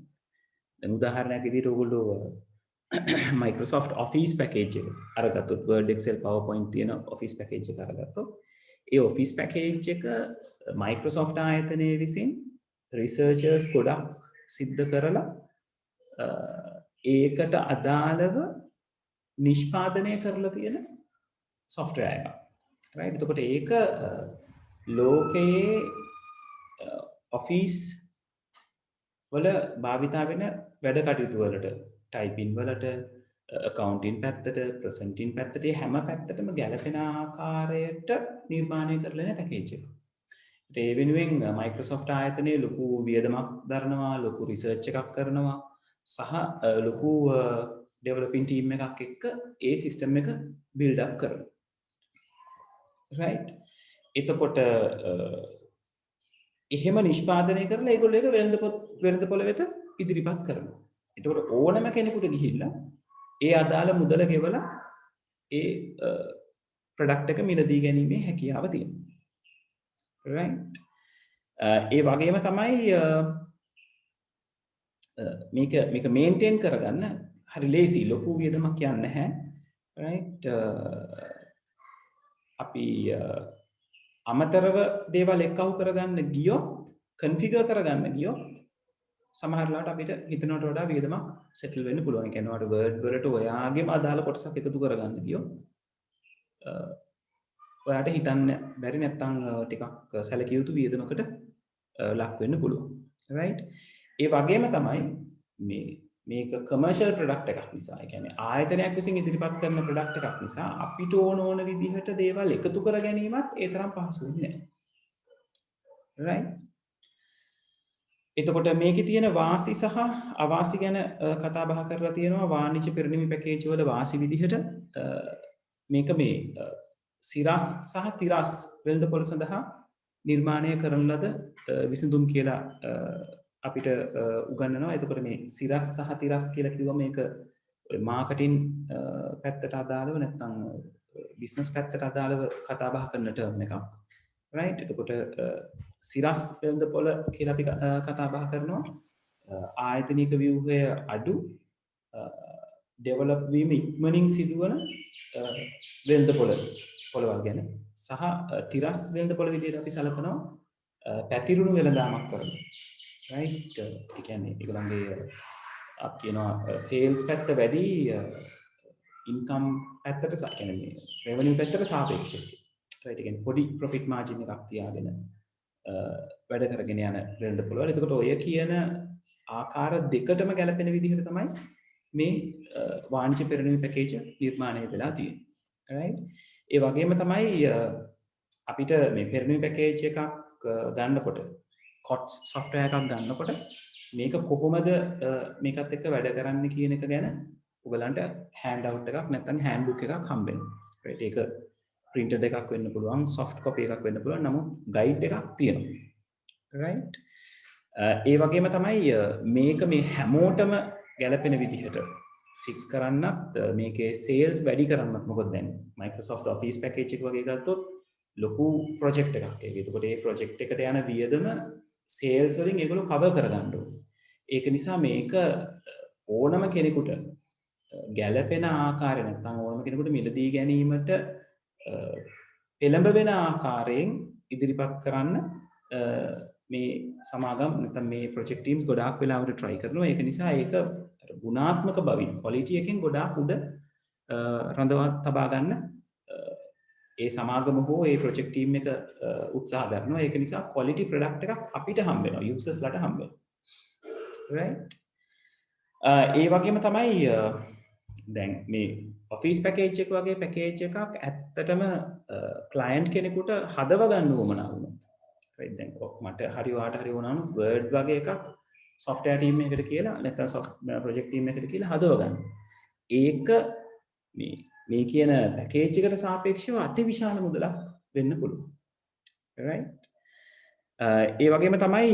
දැන් උදාහරණයක් විදිහට ඔයගොල්ලෝ Microsoft Office package එක අරගත්තොත් Word Excel PowerPoint තියෙන Office package එක අරගත්තොත් ඒ Office package එක Microsoft ආයතනයේ විසින් researchers ගොඩක් සිද්ධ කරලා ඒකට අදාළව නිෂ්පාදනය කරලා තියෙන software එකක්. right? එතකොට ඒක ලෝකයේ Office වල භාවිතා වෙන වැඩ කටයුතු වලට ටයිපින් වලට accounting පැත්තට presenting පැත්තට හැම පැත්තටම ගැලපෙන ආකාරයට නිර්මාණය කරලා තියෙන පැකේජ් එක. ඒ වෙනුවෙන් Microsoft ආයතනයේ ලොකු වියදමක් දරනවා, ලොකු රිසර්ච් එකක් කරනවා සහ ලොකු developing team එකක් එක්ක ඒ system එක build up කරනවා. right? එතකොට එහෙම නිෂ්පාදනය කරලා ඒගොල්ලෝ ඒක වෙළඳ පොළ වෙත ඉදිරිපත් කරනවා. එතකොට ඕනම කෙනෙකුට ගිහිල්ලා ඒ අදාළ මුදල ගෙවලා ඒ ප්‍රොඩක්ට් එක මිලදී ගැනීමේ හැකියාව තියෙනවා. right? ඒ වගේම තමයි මේක මේන්ටේන් කරගන්න හරි ලේසි, ලොකු වියදමක් යන්නේ නැහැ. right? අපි අමතරව දේවල් එක්කහු කරගන්න ගියොත්, කන්ෆිගර් කරගන්න ගියොත් සමහරලාට අපිට හිතනවට වඩා වියදමක් සෙටල් වෙන්න පුළුවන්. ඒ කියන්නේ වර්ඩ් වලට ඔයාගේම අදාළ කොටසක් එකතු කරගන්න ගියොත් ඔයාට හිතන්න බැරි නැත්තම් ටිකක් සැලකිය යුතු වියදමකට ලක් වෙන්න පුළුවන්. right? ඒ වගේම තමයි මේක කමර්ෂල් ප්‍රොඩක්ට් එකක් නිසා, ඒ කියන්නේ ආයතනයක් විසින් ඉදිරිපත් කරන ප්‍රොඩක්ට් එකක් නිසා අපිට ඕන විදිහට දේවල් එකතු කර ගැනීමත් ඒ තරම් පහසු වෙන්නේ නැහැ. right? එතකොට මේකේ තියෙන වාසි සහ අවාසි ගැන කතා බහ කරලා තියෙනවා. වාණිජ පෙරනිමි පැකේජ් වල වාසි විදිහට මේක මේ සිරස් සහ තිරස් වෙළඳපොළ සඳහා නිර්මාණය කරන ලද විසඳුම් කියලා අපිට උගන්වනවා. එතකොට මේ සිරස් සහ තිරස් කියලා කිව්වම මේක මාකටිං පැත්තට අදාළව නැත්නම් බිස්නස් පැත්තට අදාළව කතා බහ කරන ටර්ම් එකක්. right? එතකොට සිරස් වෙළඳපොළ කියලා අපි කතා බහ කරනවා ආයතනික ව්‍යුහය අඩු ඩෙවලොප් වීම ඉක්මනින් සිදුවන වෙළඳපොළවල් ගැන සහ තිරස් වෙළඳපොළ විදිහට අපි සලකනවා පැතිරුණු වෙළඳාමක් කරනවා. right? ඒ කියන්නේ ඒගොල්ලන්ගේ අපි කියනවා සේල්ස් පැත්ත වැඩි ඉන්කම් පැත්තට කියන්නේ රෙවෙනියු පැත්තට සාපේක්ෂව. right? ඒ කියන්නේ පොඩි ප්‍රොෆිට් මාජින් එකක් තියාගෙන වැඩ කරගෙන යන වෙළඳපොළවල. එතකොට ඔය කියන ආකාර දෙකටම ගැලපෙන විදිහට තමයි මේ වාණිජ පෙරනිමි පැකේජ් නිර්මාණය වෙලා තියෙන්නේ. right? ඒ වගේම තමයි අපිට මේ පෙරනිමි පැකේජ් එකක් ගන්නකොට COTS software එකක් ගන්නකොට මේක කොහොමද මේකත් එක්ක වැඩ කරන්න කියන එක ගැන ඔයගලන්ට hand out එකක් නැත්නම් handbook එකක් හම්බ වෙනවා. right? ඒක printed එකක් වෙන්න පුළුවන්, soft copy එකක් වෙන්න පුළුවන්. නමුත් guide එකක් තියෙනවා. right? ඒ වගේම තමයි මේක මේ හැමෝටම ගැලපෙන විදිහට ෆික්ස් කරන්නත් මේකේ සේල්ස් වැඩි කරන්නත්. මොකද දැන් Microsoft Office package එක වගේ ගත්තොත් ලොකු ප්‍රොජෙක්ට් එකක් ඒක. එතකොට මේ ප්‍රොජෙක්ට් එකට යන වියදම සේල්ස් වලින් ඒගොල්ලෝ කවර් කරගන්න ඕනේ. ඒක නිසා මේක ඕනම කෙනෙකුට ගැළපෙන ආකාරය නැත්නම් ඕනම කෙනෙකුට මිලදී ගැනීමට එළඹ වෙන ආකාරයෙන් ඉදිරිපත් කරන්න මේ සමාගම් නැත්නම් මේ ප්‍රොජෙක්ට් ටීම්ස් ගොඩාක් වෙලාවට try කරනවා. ඒක නිසා ඒක ගුණාත්මක බවින් quality එකෙන් ගොඩාක් උඩ රඳවා තබා ගන්න ඒ සමාගම හෝ ඒ ප්‍රොජෙක්ට් ටීම් එක උත්සාහ කරනවා. ඒක නිසා quality product එකක් අපිට හම්බ වෙනවා, users ලාට හම්බ වෙනවා. right? ඒ වගේම තමයි දැන් මේ Office package එක වගේ package එකක් ඇත්තටම client කෙනෙකුට හදව ගන්න උවමනා වුණා. right දැන් මට හරි වාට හරි වුණාම Word වගේ එකක් software team එකකට කියලා නැත්නම් project team එකකට කියලා හදව ගන්න. ඒක මේ කියන package එකට සාපේක්ෂව අතිවිශාල මුදලක් වෙන්න පුළුවන්. right ඒ වගේම තමයි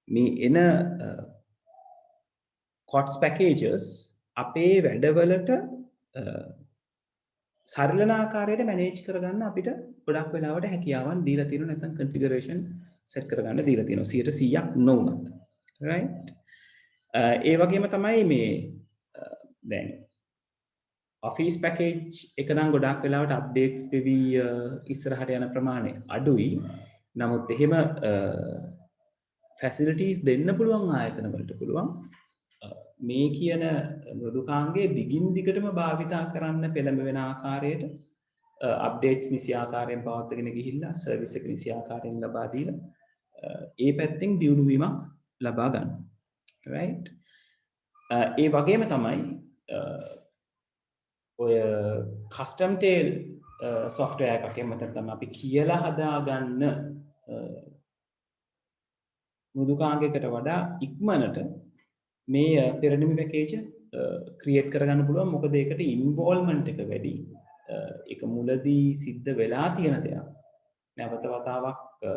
මේ එන COTS packages අපේ වැඩවලට සරලන ආකාරයට මැනේජ් කරගන්න අපිට ගොඩක් වෙලාවට හැකියාවන් දීලා තියෙනවා නැත්නම් configuration set කරගන්න දීලා තියෙනවා 100%ක් නොවුනත් right ඒ වගේම තමයි මේ දැන් office package එක නම් ගොඩක් වෙලාවට updates වෙවි ඉස්සරහට යන ප්‍රමාණය අඩුයි නමුත් එහෙම facilities දෙන්න පුළුවන් ආයතන වලට පුළුවන් මේ කියන මෘදුකාංගයේ දිගින් දිගටම භාවිතා කරන්න පෙළඹෙන ආකාරයට අප්ඩේට්ස් නිසි ආකාරයෙන් පවත්වාගෙන ගිහිල්ලා සර්විස් එක නිසි ආකාරයෙන් ලබා දීලා ඒ පැත්තෙන් දියුණු වීමක් ලබා ගන්න. right ඒ වගේම තමයි ඔය custom tail software එකක් එහෙම නැත්නම් අපි කියලා හදාගන්න මෘදුකාංගයකට වඩා ඉක්මනට මේ පෙරනිමි පැකේජ් ක්‍රියේට් කරගන්න පුළුවන් මොකද ඒකට ඉන්වෝල්ව්මන්ට් එක වැඩි ඒක මුලදී සිද්ධ වෙලා තියෙන දෙයක් නැවත වතාවක්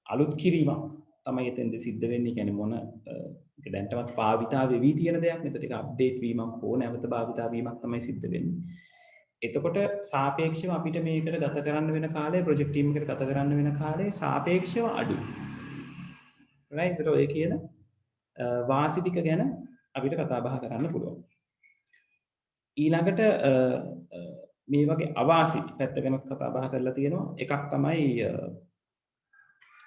අලුත් කිරීමක් තමයි එතෙන්ද සිද්ධ වෙන්නේ කියන්නේ මොන ඒක දැන්ටමත් භාවිතා වෙවි තියෙන දෙයක් නේ ඒක අප්ඩේට් වීමක් හෝ නැවත භාවිතා වීමක් තමයි සිද්ධ වෙන්නේ එතකොට සාපේක්ෂව අපිට මේකට ගත කරන්න වෙන කාලය ප්‍රොජෙක්ට් ටීම් එකට ගත කරන්න වෙන කාලය සාපේක්ෂව අඩුයි right ඒක ඔය කියන වාසි ටික ගැන අපිට කතා බහ කරන්න පුළුවන්. ඊළඟට මේ වගේ අවාසි පැත්ත ගැන කතා බහ කරලා තියෙනවා. එකක් තමයි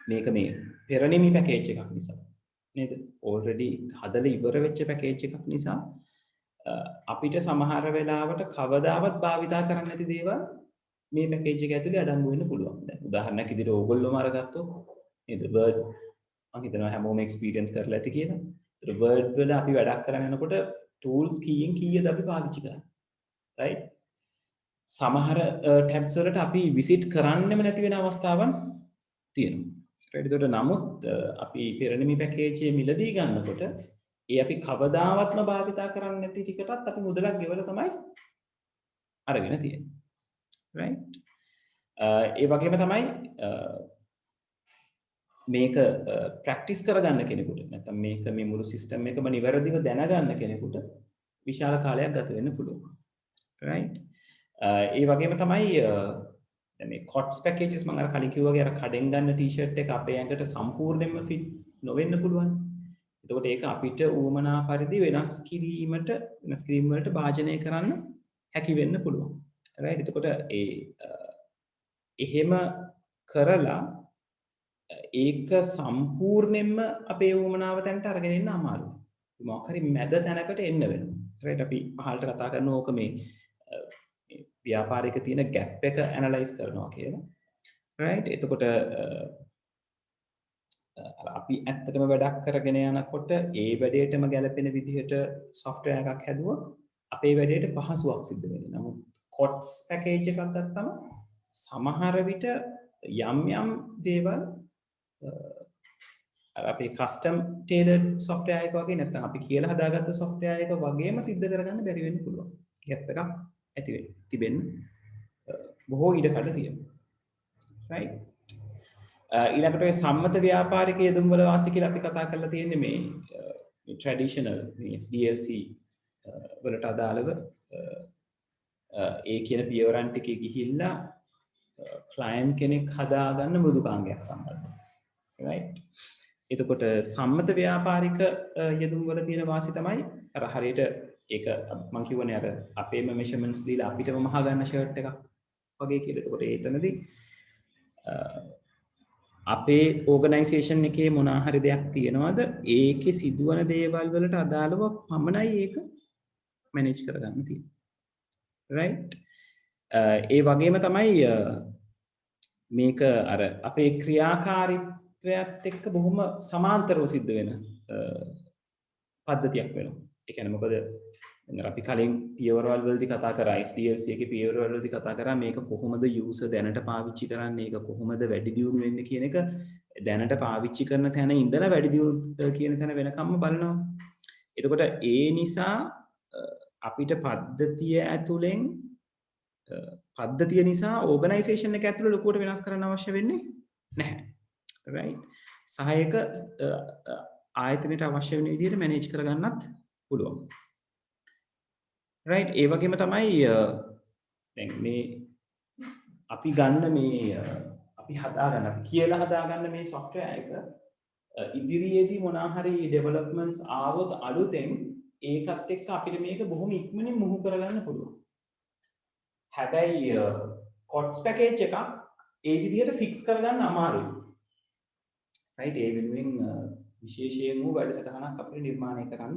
මේක මේ පෙරනිමි පැකේජ් එකක් නිසා. නේද? already හදලා ඉවර වෙච්ච පැකේජ් එකක් නිසා අපිට සමහර වෙලාවට කවදාවත් භාවිතා කරන්න නැති දේවල් මේ පැකේජ් එක ඇතුලේ අඩංගු වෙන්න පුළුවන්. දැන් උදාහරණයක් විදිහට ඕගොල්ලෝම අරගත්තොත් නේද Word මම හිතනවා හැමෝම එක්ස්පීරියන්ස් කරලා ඇති කියලා. ඒතර Word වල අපි වැඩක් කරගෙන යනකොට tools කීයෙන් කීයද අපි පාවිච්චි කරන්නේ. right? සමහර tabs වලට අපි visit කරන්නෙම නැති වෙන අවස්ථාවන් තියෙනවා. right? ඒතකොට නමුත් අපි පෙරනිමි පැකේජ් එක මිලදී ගන්නකොට ඒ අපි කවදාවත්ම භාවිතා කරන්නේ නැති ටිකටත් අපි මුදලක් ගෙවලා තමයි අරගෙන තියෙන්නේ. right? ඒ වගේම තමයි මේක ප්‍රැක්ටිස් කරගන්න කෙනෙකුට නැත්නම් මේක මේ මුළු සිස්ටම් එකම නිවැරදිව දැනගන්න කෙනෙකුට විශාල කාලයක් ගත වෙන්න පුළුවන්. right? ඒ වගේම තමයි දැන් මේ COTS packages මම අර කලින් කිව්වා වගේ අර කඩෙන් ගන්න t-shirt එක අපේ ඇඟට සම්පූර්ණයෙන්ම fit නොවෙන්න පුළුවන්. එතකොට ඒක අපිට ඌමනා පරිදි වෙනස් කිරීම වලට භාජනය කරන්න හැකි වෙන්න පුළුවන්. right? එතකොට එහෙම කරලා ඒක සම්පූර්ණයෙන්ම අපේ වුමනාව තැනට අරගෙන එන්න අමාරුයි. මොකක් හරි මැද තැනකට එන්න වෙනවා. right අපි පහලට කතා කරන ඕක මේ ව්‍යාපාරික තියෙන gap එක ඇනලයිස් කරනවා කියලා. right එතකොට අපි ඇත්තටම වැඩක් කරගෙන යනකොට ඒ වැඩේටම ගැලපෙන විදිහට software එකක් හැදුවොත් අපේ වැඩේට පහසුවක් සිද්ධ වෙන්නේ. නමුත් COTS package එකක් ගත්තම සමහර විට යම් දේවල් අපේ කස්ටම් ටේලර්ඩ් software එක වගේ නැත්නම් අපි කියලා හදාගත්ත software එක වගේම සිද්ධ කරගන්න බැරි වෙන්න පුළුවන්. gap එකක් ඇති වෙන්න තිබෙන්න බොහෝ ඉඩ කඩ තියෙනවා. right? ඊළඟට ඔය සම්මත ව්‍යාපාරික යෙදුම් වල වාසි කියලා අපි කතා කරලා තියෙන්නේ මේ traditional මේ SDLC වලට අදාළව ඒ කියන පියවරන් ටිකේ ගිහිල්ලා ක්ලයන්ට් කෙනෙක් හදාගන්න මෘදුකාංගයක් සම්බන්ධව. right? එතකොට සම්මත ව්‍යාපාරික යෙදුම් වල තියෙන වාසි තමයි අර හරියට ඒක මම කියවනේ අර අපේම මෙෂර්මන්ට්ස් දීලා අපිටම මහ ගන්න ෂර්ට් එකක් වගේ කියලා. එතකොට ඒතනදී අපේ ඕගනයිසේෂන් එකේ මොනා හරි දෙයක් තියෙනවද ඒකේ සිදුවන දේවල් වලට අදාළව පමණයි ඒක මැනේජ් කරගන්න තියෙන්නේ. right? ඒ වගේම තමයි මේක අර අපේ ක්‍රියාකාරීත්වයත් එක්ක බොහොම සමාන්තරව සිද්ධ වෙන පද්ධතියක් වෙනවා. ඒ කියන්නේ මොකද අපි කලින් පියවරවල් වලදී කතා කරා SDLC එකේ පියවරවල් වලදී කතා කරා මේක කොහොමද යූසර් දැනට පාවිච්චි කරන්නේ ඒක කොහොමද වැඩි දියුණු වෙන්නේ කියන එක දැනට පාවිච්චි කරන තැන ඉඳලා වැඩි දියුණු කියන තැන වෙනකම්ම බලනවා. එතකොට ඒ නිසා අපිට පද්ධතිය ඇතුලෙන් පද්ධතිය නිසා ඕගනයිසේෂන් එක ඇතුළේ ලොකුවට වෙනස් කරන්න අවශ්‍ය වෙන්නේ නැහැ. right? සහ ඒක ආයතනයට අවශ්‍ය වෙන විදිහට මැනේජ් කරගන්නත් පුළුවන්. right? ඒ වගේම තමයි දැන් මේ අපි ගන්න මේ අපි හදාගන්න අපි කියලා හදාගන්න මේ software එක ඉදිරියේදී මොනවා හරි developments ආවොත් අලුතෙන් ඒකත් එක්ක අපිට මේක බොහොම ඉක්මනින් මුහු කරගන්න පුළුවන්. හැබැයි COTS package එකක් ඒ විදිහට fix කරගන්න අමාරුයි. right? ඒ වෙනුවෙන් විශේෂයෙන් වූ වැඩසටහනක් අපිට නිර්මාණය කරන්න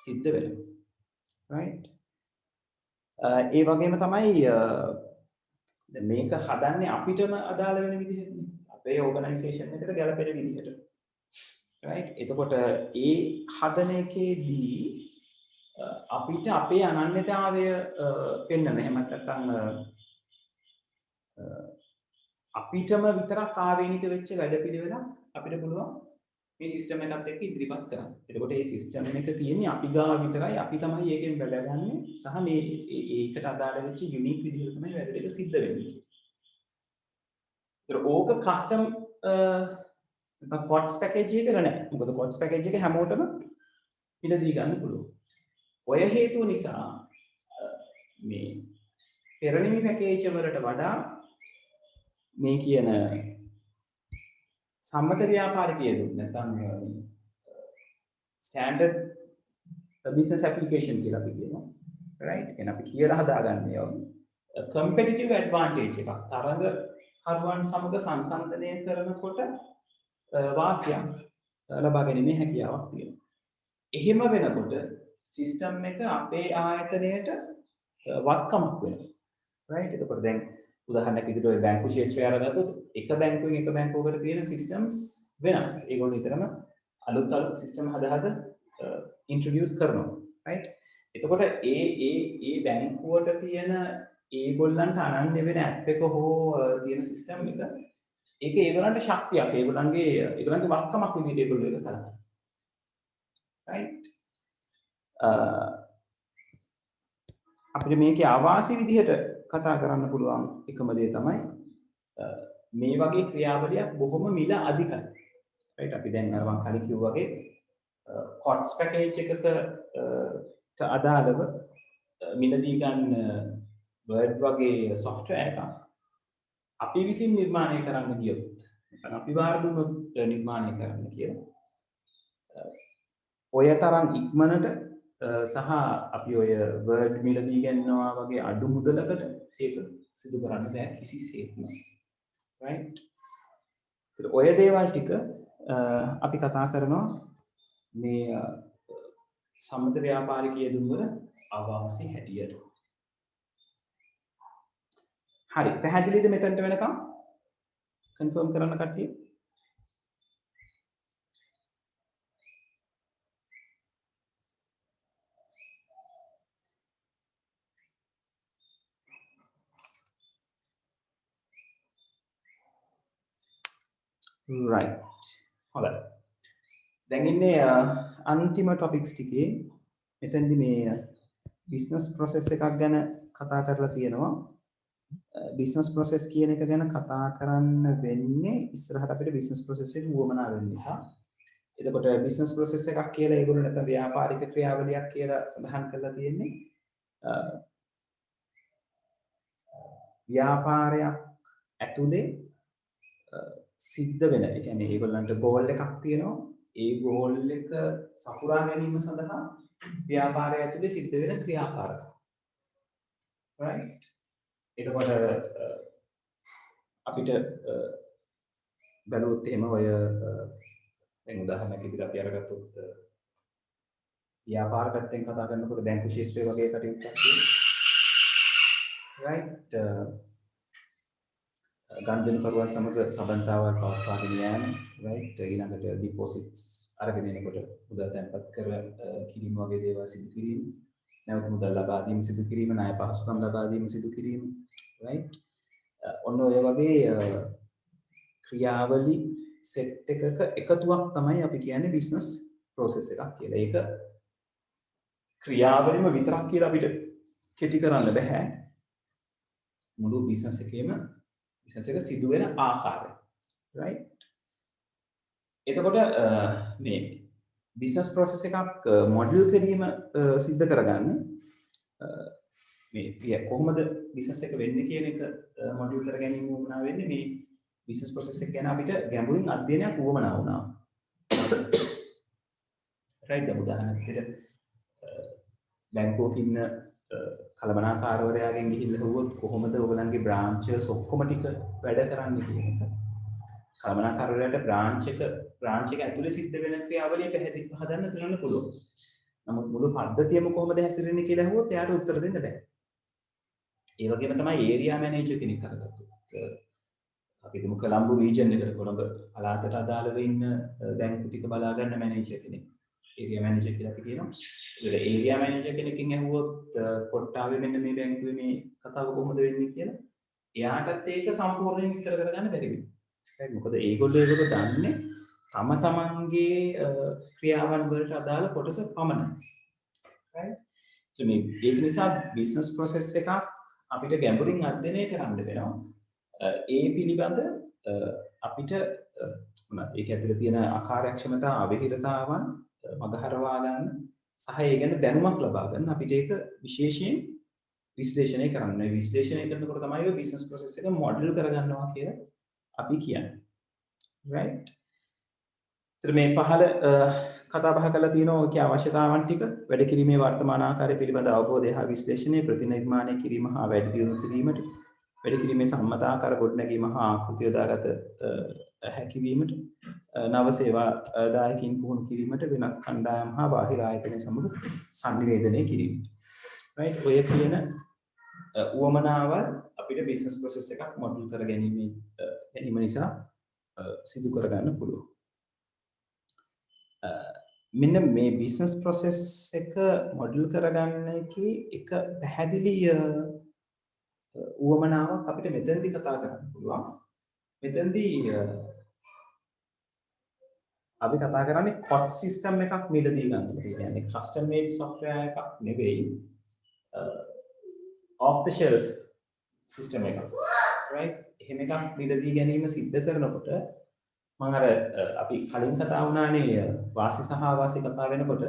සිද්ධ වෙනවා. right? ඒ වගේම තමයි දැන් මේක හදන්නේ අපිටම අදාළ වෙන විදිහට අපේ ඕගනයිසේෂන් එකට ගැලපෙන විදිහට. right? එතකොට ඒ හදන එකේදී අපිට අපේ අනන්‍යතාවය පෙන්වන්න එහෙම නැත්නම් අපිටම විතරක් ආවේනික වෙච්ච වැඩපිළිවෙලක් අපිට පුළුවන් මේ සිස්ටම් එකත් එක්ක ඉදිරිපත් කරන්න. එතකොට මේ සිස්ටම් එක තියෙන්නේ අපි ගාව විතරයි අපි තමයි ඒකෙන් වැඩගන්නේ සහ මේ ඒකට අදාළ වෙච්ච යුනික් විදිහට තමයි වැඩ දෙක සිද්ධ වෙන්නේ. ඒතර ඕක කස්ටම් නැත්නම් COTS package එකක නැහැ. මොකද COTS package එක හැමෝටම පිළිදී ගන්න පුළුවන්. ඔය හේතුව නිසා මේ පෙරණිමි පැකේජ් වලට වඩා මේ කියන සම්මත ව්‍යාපාරිකය දුන්න නැත්නම් ස්ටෑන්ඩඩ් බිස්නස් ඇප්ලිකේෂන් කියලා අපි කියනවා. right? එහෙනම් අපි කියලා හදාගන්නේ කම්පිටිටිව් ඇඩ්වාන්ටේජ් එකක්. තරඟ කරුවන් සමග සංසන්දනය කරනකොට වාසියක් ලබා ගැනීමේ හැකියාවක් තියෙනවා. එහෙම වෙනකොට සිස්ටම් එක අපේ ආයතනයට වත්කමක් වෙනවා. right? එතකොට දැන් උදාහරණයක් විදිහට ඔය බැංකු ශාස්ත්‍රය අරගත්තොත් එක බැංකුවෙන් එක බැංකුවකට තියෙන සිස්ටම්ස් වෙනස්. ඒගොල්ලෝ නිතරම අලුත් සිස්ටම් හදා ඉන්ට්‍රොඩියුස් කරනවා. right? එතකොට ඒ බැංකුවට තියෙන ඒගොල්ලන්ට අනන්‍ය වෙන ඇප් එක හෝ තියෙන සිස්ටම් එක ඒක ඒගොල්ලන්ට ශක්තියක්. ඒගොල්ලන්ගේ වත්කමක් විදිහට ඒගොල්ලෝ ඒක සලකනවා. right? අපිට මේකේ ආවාසි විදිහට කතා කරන්න පුළුවන් එකම දේ තමයි මේ වගේ ක්‍රියාවලියක් බොහොම මිල අධිකයි. right? අපි දැන් අර මම කලින් කිව්වා වගේ COTS package එකකට අදාළව මිලදී ගන්න Word වගේ software එකක් අපි විසින් නිර්මාණය කරන්න ගියොත් නැත්නම් අපි වාර දුන්නොත් නිර්මාණය කරන්න කියලා ඔය තරම් ඉක්මනට සහ අපි ඔය වර්ඩ් මිලදී ගන්නවා වගේ අඩු මුදලකට ඒක සිදු කරන්න බෑ කිසිසේත්ම. right? ඒත් ඔය දේවල් ටික අපි කතා කරනවා මේ සම්මත ව්‍යාපාරිකයේ දුන්වල අවාසි හැටියට. හරි පැහැදිලිද මෙතනට වෙනකම්? කන්ෆර්ම් කරන්න කට්ටිය. right. හොඳයි. දැන් ඉන්නේ අන්තිම ටොපික්ස් ටිකේ. මෙතෙන්දි මේ බිස්නස් ප්‍රොසෙස් එකක් ගැන කතා කරලා තියෙනවා. බිස්නස් ප්‍රොසෙස් කියන එක ගැන කතා කරන්න වෙන්නේ ඉස්සරහට අපිට බිස්නස් ප්‍රොසෙස් එක වුවමනා වෙන නිසා. එතකොට බිස්නස් ප්‍රොසෙස් එකක් කියලා ඒගොල්ලෝ නැත්නම් ව්‍යාපාරික ක්‍රියාවලියක් කියලා සඳහන් කරලා තියෙන්නේ. ව්‍යාපාරයක් ඇතුලේ සිද්ධ වෙන. ඒ කියන්නේ ඒගොල්ලන්ට ගෝල් එකක් තියෙනවා. ඒ ගෝල් එක සපුරා ගැනීම සඳහා ව්‍යාපාරය ඇතුලේ සිද්ධ වෙන ක්‍රියාකාරකම්. right? එතකොට අපිට බැලුවොත් එහෙම ඔය දැන් උදාහරණයක් විදිහට අපි අරගත්තොත් ව්‍යාපාර පැත්තෙන් කතා කරනකොට බැංකු ශාස්ත්‍රය වගේ කටයුත්තක් තියෙනවා. right? ගනුදෙනුකරුවන් සමග සබඳතාවල් පවත්වාගෙන යාම. right? ඊළඟට ඩිපොසිට්ස් අරගෙන එනකොට මුදල් තැන්පත් කර කිරීම වගේ දේවල් සිදු කිරීම. නැවත මුදල් ලබා දීම සිදු කිරීම, ණය පහසුකම් ලබා දීම සිදු කිරීම, right? ඔන්න ඔය වගේ ක්‍රියාවලි සෙට් එකක එකතුවක් තමයි අපි කියන්නේ බිස්නස් ප්‍රොසෙස් එකක් කියලා. ඒක ක්‍රියාවලිම විතරක් කියලා අපිට කෙටි කරන්න බෑ. මුළු බිස්නස් එකේම බිස්නස් එක සිදු වෙන ආකාරය, right? එතකොට මේ බිස්නස් ප්‍රොසෙස් එකක් මොඩල් කිරීම සිද්ධ කරගන්න මේ කොහොමද බිස්නස් එක වෙන්නේ කියන එක මොඩල් කර ගැනීම වුණා වෙන්නේ මේ බිස්නස් ප්‍රොසෙස් එක ගැන අපිට ගැඹුරින් අධ්‍යයනයක් වුණා වුණා. right? දැන් උදාහරණයක් විදිහට බැංකුවක ඉන්න කළමනාකාරවරයාගෙන් ගිහිල්ලා හුවොත් කොහොමද ඔයගලන්ගේ බ්‍රාන්චස් ඔක්කොම ටික වැඩ කරන්නේ කියන එක. කළමනාකාරවරයාට බ්‍රාන්ච් එක ඇතුලේ සිද්ධ වෙන ක්‍රියාවලිය පැහැදිලිව හදන්න කරන්න පුළුවන්. නමුත් මුළු පද්ධතියම කොහොමද හැසිරෙන්නේ කියලා අහුවොත් එයාට උත්තර දෙන්න බෑ. ඒ වගේම තමයි ඒරියා මැනේජර් කෙනෙක් අරගත්තොත්. අපි හිතමු කොළඹ රීජන් එකට කොළඹ පළාතට අදාළව ඉන්න බැංකු ටික බලා ගන්න මැනේජර් කෙනෙක්. ඒරියා මැනේජර් කියලා අපි කියනවා. ඒකට ඒරියා මැනේජර් කෙනෙක්ගෙන් අහුවොත් කොට්ටාවේ මෙන්න මේ බැංකුවේ මේ කතාව කොහොමද වෙන්නේ කියලා එයාටත් ඒක සම්පූර්ණයෙන් විස්තර කරගන්න බැරි වෙනවා. මොකද ඒගොල්ලෝ දන්නේ තම තමන්ගේ ක්‍රියාවන් වලට අදාළ කොටස පමණයි. right? ඒක නිසා බිස්නස් ප්‍රොසෙස් එකක් අපිට ගැඹුරින් අධ්‍යයනය කරන්න වෙනවා. ඒ පිළිබඳ අපිට ඒක ඇතුළේ තියෙන අකාර්යක්ෂමතා අවහිරතාවන් මගහරවා ගන්න සහ ඒ ගැන දැනුමක් ලබා ගන්න අපිට ඒක විශේෂයෙන් විශ්ලේෂණය කරන්න. මේ විශ්ලේෂණය කරනකොට තමයි ඔය බිස්නස් ප්‍රොසෙස් එක මොඩල් කරගන්නවා කියලා අපි කියන්නේ. right? ඉතින් මේ පහළ කතා බහ කරලා තියෙනවා ඔකේ අවශ්‍යතාවන් ටික වැඩ කිරීමේ වර්තමාන ආකාරය පිළිබඳ අවබෝධය හා විශ්ලේෂණය ප්‍රතිනිර්මාණය කිරීම හා වැඩි දියුණු කිරීමට වැඩ කිරීමේ සම්මත ආකාර ගොඩනැගීම හා ආකෘති යොදාගත හැකි වීමට නව සේවා දායකින් පුහුණු කිරීමට වෙනත් කණ්ඩායම් හා බාහිර ආයතන සමග සංනිවේදනය කිරීමට. right? ඔය කියන උවමනාවල් අපිට බිස්නස් ප්‍රොසෙස් එකක් මොඩල් කර ගැනීම නිසා සිදු කරගන්න පුළුවන්. මෙන්න මේ බිස්නස් ප්‍රොසෙස් එක මොඩල් කරගන්න එකේ එක පැහැදිලි උවමනාවක් අපිට මෙතනදී කතා කරන්න පුළුවන්. මෙතනදී අපි කතා කරන්නේ කොට් සිස්ටම් එකක් මිලදී ගන්න. ඒ කියන්නේ කස්ටම් මේඩ් software එකක් නෙවෙයි. off the shelf system එකක්. right? එහෙම එකක් මිලදී ගැනීම සිද්ධ කරනකොට මම අර අපි කලින් කතා වුණානේ වාසි සහ අවාසි කතා වෙනකොට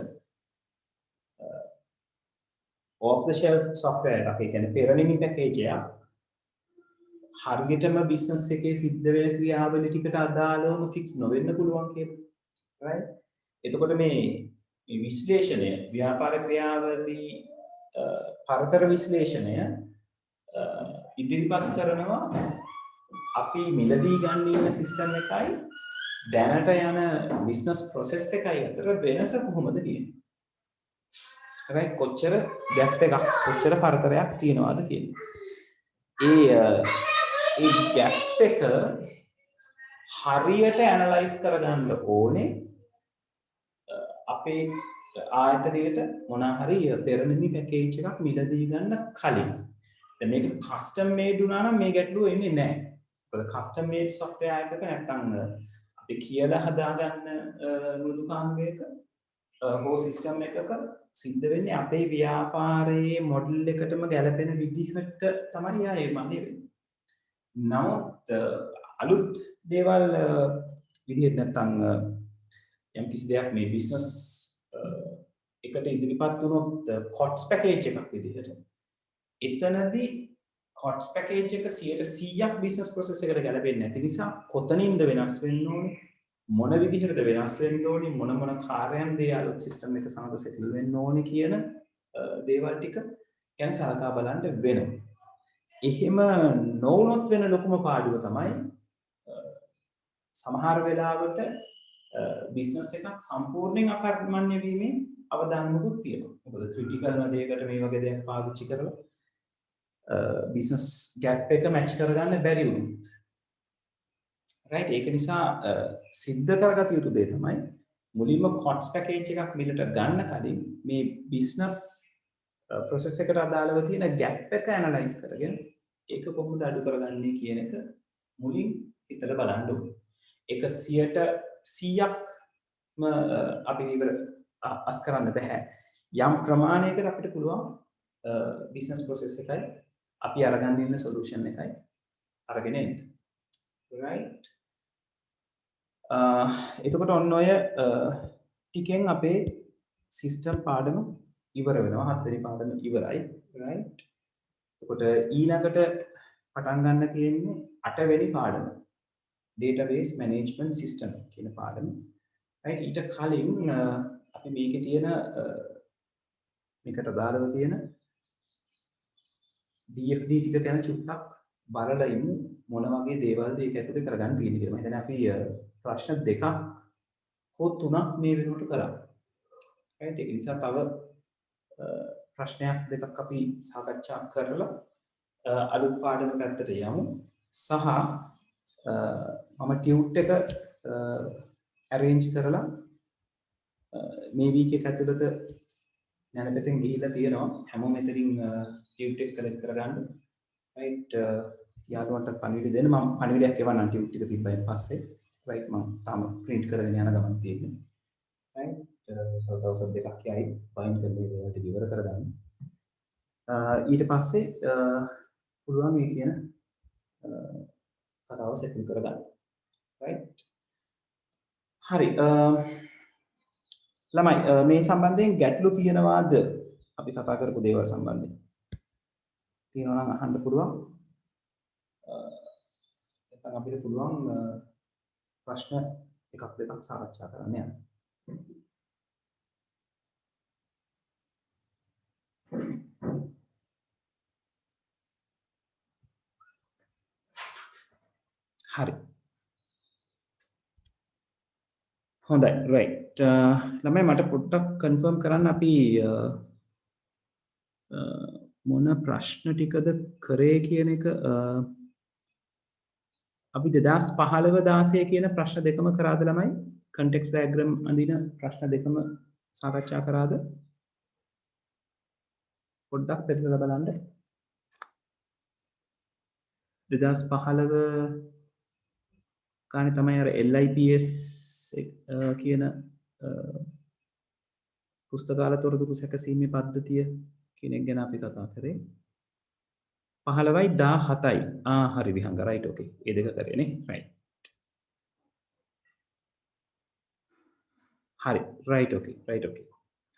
off the shelf software එකක්. ඒ කියන්නේ පෙරනිමි පැකේජ් එකක්. හරියටම බිස්නස් එකේ සිද්ධ වෙන ක්‍රියාවලිය ටිකට අදාළවම ෆික්ස් නොවෙන්න පුළුවන් කියලා. right? එතකොට මේ විශ්ලේෂණය ව්‍යාපාර ක්‍රියාවලිය පරතර විශ්ලේෂණය ඉදිරිපත් කරනවා අපි මිලදී ගන්න ඉන්න සිස්ටම් එකයි දැනට යන බිස්නස් ප්‍රොසෙස් එකයි අතර වෙනස කොහොමද කියන්නේ. right? කොච්චර ගැප් එකක් කොච්චර පරතරයක් තියෙනවද කියන්නේ. ඒ ගැප් එක හරියට ඇනලයිස් කරගන්න ඕනේ අපේ ආයතනයට මොනවා හරි පෙරනිමි පැකේජ් එකක් මිලදී ගන්න කලින්. දැන් මේක කස්ටම් මේඩ් වුණා නම් මේ ගැටලුව එන්නේ නැහැ. මොකද කස්ටම් මේඩ් software එකක නැත්තම් අපි කියලා හදාගන්න මෘදුකාංගයක හෝ සිස්ටම් එකක සිද්ධ වෙන්නේ අපේ ව්‍යාපාරයේ මොඩල් එකටම ගැලපෙන විදිහට තමයි යා නිර්මාණය වෙන්නේ. නමුත් අලුත් දේවල් විදිහට නැත්තම් යම් කිසි දෙයක් මේ බිස්නස් එකට ඉදිරිපත් වුණොත් කොට්ස් පැකේජ් එකක් විදිහට එතනදී කොට්ස් පැකේජ් එක 100% බිස්නස් ප්‍රොසෙස් එකට ගැලපෙන්නේ නැති නිසා කොතනින්ද වෙනස් වෙන්න ඕනේ මොන විදිහටද වෙනස් වෙන්න ඕනේ මොන කාර්යයන්ද අලුත් සිස්ටම් එක සමග සෙටල් වෙන්න ඕනේ කියන දේවල් ටික ගැන සලකා බලන්න වෙනවා. එහෙම නොවුනොත් වෙන ලොකුම පාඩුව තමයි සමහර වෙලාවට බිස්නස් එකක් සම්පූර්ණයෙන් අකර්මණ්‍ය වීමේ අවදානමකුත් තියෙනවා. මොකද ක්‍රිටිකල් දෙයකට මේ වගේ දෙයක් පාවිච්චි කරලා බිස්නස් ගැප් එක මැච් කරගන්න බැරි වුණොත්. right? ඒක නිසා සිද්ධ කරගත යුතු දේ තමයි මුලින්ම කොට්ස් පැකේජ් එකක් මිලට ගන්න කලින් මේ බිස්නස් ප්‍රොසෙස් එකට අදාළව තියෙන ගැප් එක ඇනලයිස් කරගෙන ඒක කොහොමද අඩු කරගන්නේ කියන එක මුලින් හිතලා බලන්න ඕනේ. ඒක 100%ක්ම අපි ඉවර අස් කරන්න බෑ. යම් ප්‍රමාණයකට අපිට පුළුවන් බිස්නස් ප්‍රොසෙස් එකයි අපි අරගන්න ඉන්න සොලියුෂන් එකයි අරගෙන එන්න. right? එතකොට ඔන්න ඔය ටිකෙන් අපේ සිස්ටම් පාඩම ඉවර වෙනවා. 7 වෙනි පාඩම ඉවරයි. right? එතකොට ඊළඟට පටන් ගන්න තියෙන්නේ 8 වෙනි පාඩම. database management system කියන පාඩම. right? ඊට කලින් අපි මේකේ තියෙන මේකට අදාළව තියෙන DFD ටික ගැන චුට්ටක් බලලා ඉමු මොන වගේ දේවල්ද ඒක ඇතුලේ කරගන්න තියෙන්නේ කියලා. මම හිතන්නේ අපි ප්‍රශ්න දෙකක් හෝ තුනක් මේ වෙනකොට කරා. right? ඒක නිසා තව ප්‍රශ්නයක් දෙකක් අපි සාකච්ඡා කරලා අලුත් පාඩම පැත්තට යමු. සහ මම ටියුට් එක arrange කරලා මේ වීක් එක ඇතුළත නැනපෙතෙන් ගිහිල්ලා තියෙනවා. හැමෝම මෙතනින් ටියුට් එක කලෙක්ට් කරගන්න. right? යාළුවන්ට පණිවිඩ දෙන්න. මම පණිවිඩයක් එවන්නම් ටියුට් එක තිබ්බයින් පස්සේ. right? මම තාම print කරගෙන යන ගමන් තියෙන්නේ. right? දවස් දෙකක් යයි බයින්ඩ් කරලා ඒකට ඉවර කරගන්න. ඊට පස්සේ පුළුවන් මේ කියන කතාව සෙටල් කරගන්න. right? හරි. ළමයි මේ සම්බන්ධයෙන් ගැටලු තියෙනවාද? අපි කතා කරපු දේවල් සම්බන්ධයෙන්. තියෙනවා නම් අහන්න පුළුවන්. නැත්නම් අපිට පුළුවන් ප්‍රශ්න එකක් දෙකක් සාකච්ඡා කරන්න යන්න. හරි. හොඳයි. right. ළමයි මට පොඩ්ඩක් කන්ෆර්ම් කරන්න අපි මොන ප්‍රශ්න ටිකද කරේ කියන එක අපි 2015 16 කියන ප්‍රශ්න දෙකම කරාද ළමයි? context diagram අඳින ප්‍රශ්න දෙකම සාකච්ඡා කරාද? පොඩ්ඩක් පෙරලා බලන්න. 2015 කාණේ තමයි අර LIPS කියන පුස්තකාල තොරතුරු සැකසීමේ පද්ධතිය කියන එක ගැන අපි කතා කරේ. 15යි 17යි. හරි විහංග right okay. ඒ දෙක කරේ නේ. right. හරි right okay. right okay.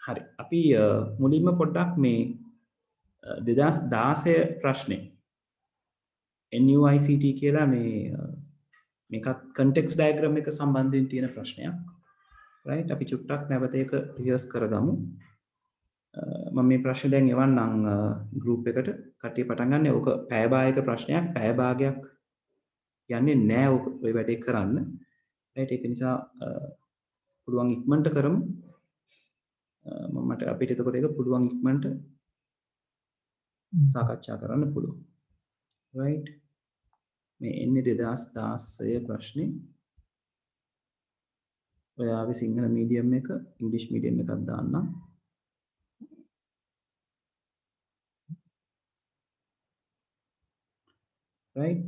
හරි. අපි මුලින්ම පොඩ්ඩක් මේ 2016 ප්‍රශ්නේ NUICT කියලා මේකත් context diagram එක සම්බන්ධයෙන් තියෙන ප්‍රශ්නයක්. right? අපි චුට්ටක් නැවත ඒක රිහර්ස් කරගමු. මම මේ ප්‍රශ්න දැන් එවන්නම් group එකට. කට්ටිය පටන් ගන්න. ඕක පැය භාගයක ප්‍රශ්නයක්. පැය භාගයක් යන්නේ නැහැ ඔය වැඩේ කරන්න. right? ඒක නිසා පුළුවන් ඉක්මනට කරමු. මට අපිට එතකොට ඒක පුළුවන් ඉක්මනට සාකච්ඡා කරන්න පුළුවන්. right? මේ එන්නේ 2016 ප්‍රශ්නේ. ඔයාගේ සිංහල මීඩියම් එක ඉංග්‍රීසි මීඩියම් එකක් දාන්න. right?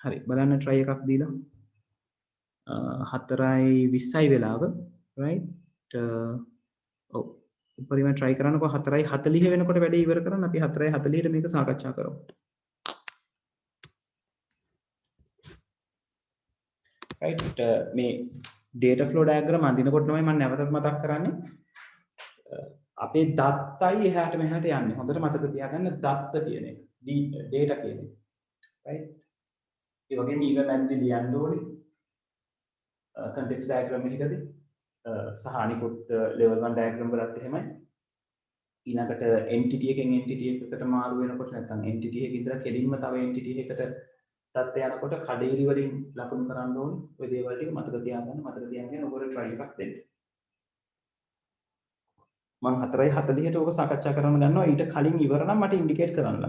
හරි බලන්න try එකක් දීලා 4:20යි වෙලාව. right? ඔව් උපරිම try කරන්නකෝ 4:40 වෙනකොට වැඩේ ඉවර කරන්න. අපි 4:40ට මේක සාකච්ඡා කරමු. right? මේ data flow diagram අඳිනකොට තමයි මම නැවතත් මතක් කරන්නේ. අපේ දත්තයි එහාට මෙහාට යන්නේ. හොඳට මතක තියාගන්න දත්ත කියන එක. data කියන එක. right? ඒ වගේම ඊළඟට ලියන්න ඕනේ. context diagram එකකදී සහ අනිකුත් level 1 diagram වලත් එහෙමයි. ඊළඟට entity එකෙන් entity එකකට මාරු වෙනකොට නැත්නම් entity එකක ඉඳලා කෙලින්ම තව entity එකකට තත්ත්වය යනකොට කඩේරි වලින් ලකුණු කරන්න ඕනේ. ඔය දේවල් ටික මතක තියාගන්න ඔයගොල්ලෝ try එකක් දෙන්න. මම 4:40ට ඕක සාකච්ඡා කරන්න ගන්නවා. ඊට කලින් ඉවර නම් මට ඉන්ඩිකේට් කරන්න.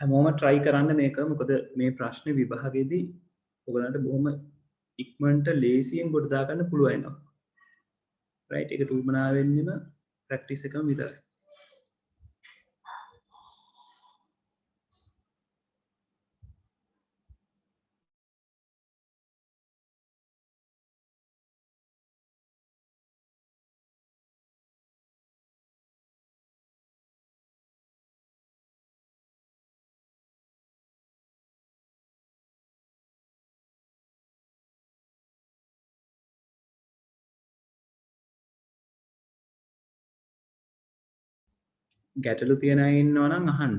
හැමෝම try කරන්න මේක. මොකද මේ ප්‍රශ්නේ විභාගෙදී ඔයගලන්ට බොහොම ඉක්මනට ලේසියෙන් ගොඩ දා ගන්න පුළුවන් වෙනවා. right? ඒක උමනා වෙන්නෙම practice එකම විතරයි. ගැටලු තියෙන අය ඉන්නවා නම් අහන්න.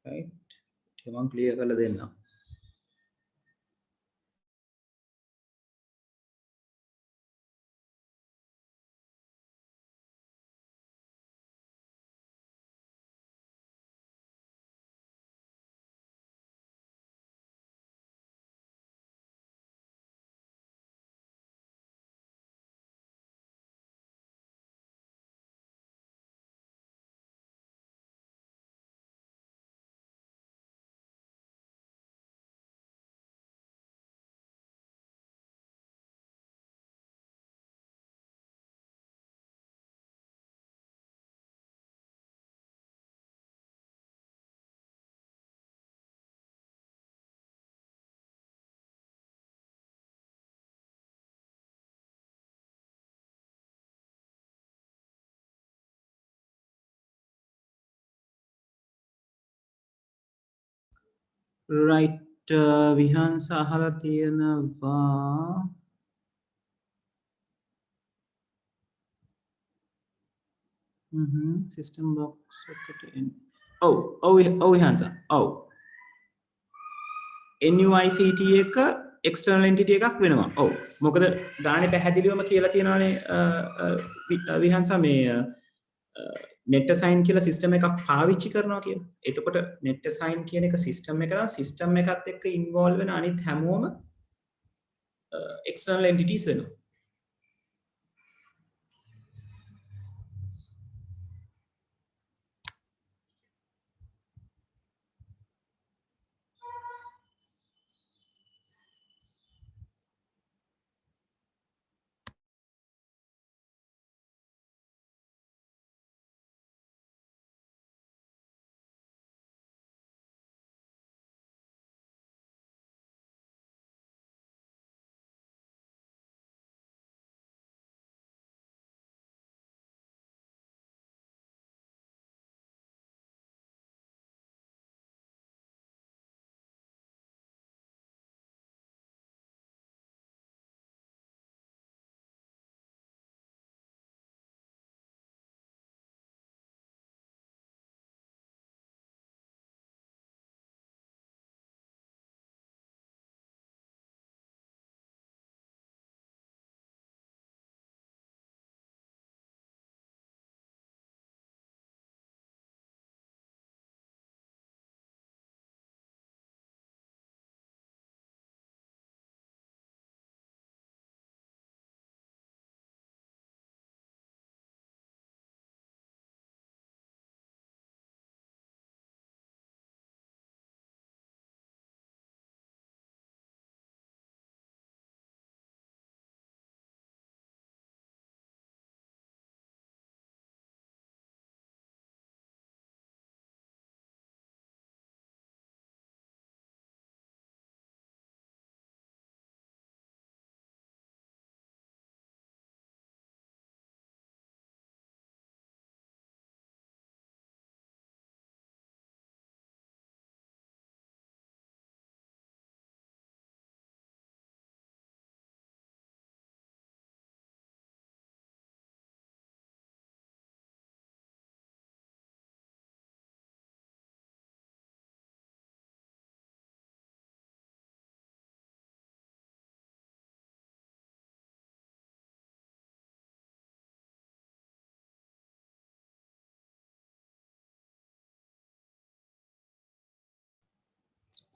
right? ඒක මම clear කරලා දෙන්නම්. right විහංස අහලා තියෙනවා සිස්ටම් බොක්ස් එකට ඔව් විහංස ඔව් NUICT එක එක්ස්ටර්නල් එන්ටිටි එකක් වෙනවා. ඔව් මොකද ගානේ පැහැදිලිවම කියලා තියෙනවානේ විහංස මේ net assign කියලා සිස්ටම් එකක් පාවිච්චි කරනවා කියලා. එතකොට net assign කියන එක සිස්ටම් එක නම් සිස්ටම් එකත් එක්ක ඉන්වෝල්ව් වෙන අනිත් හැමෝම external entities වෙනවා.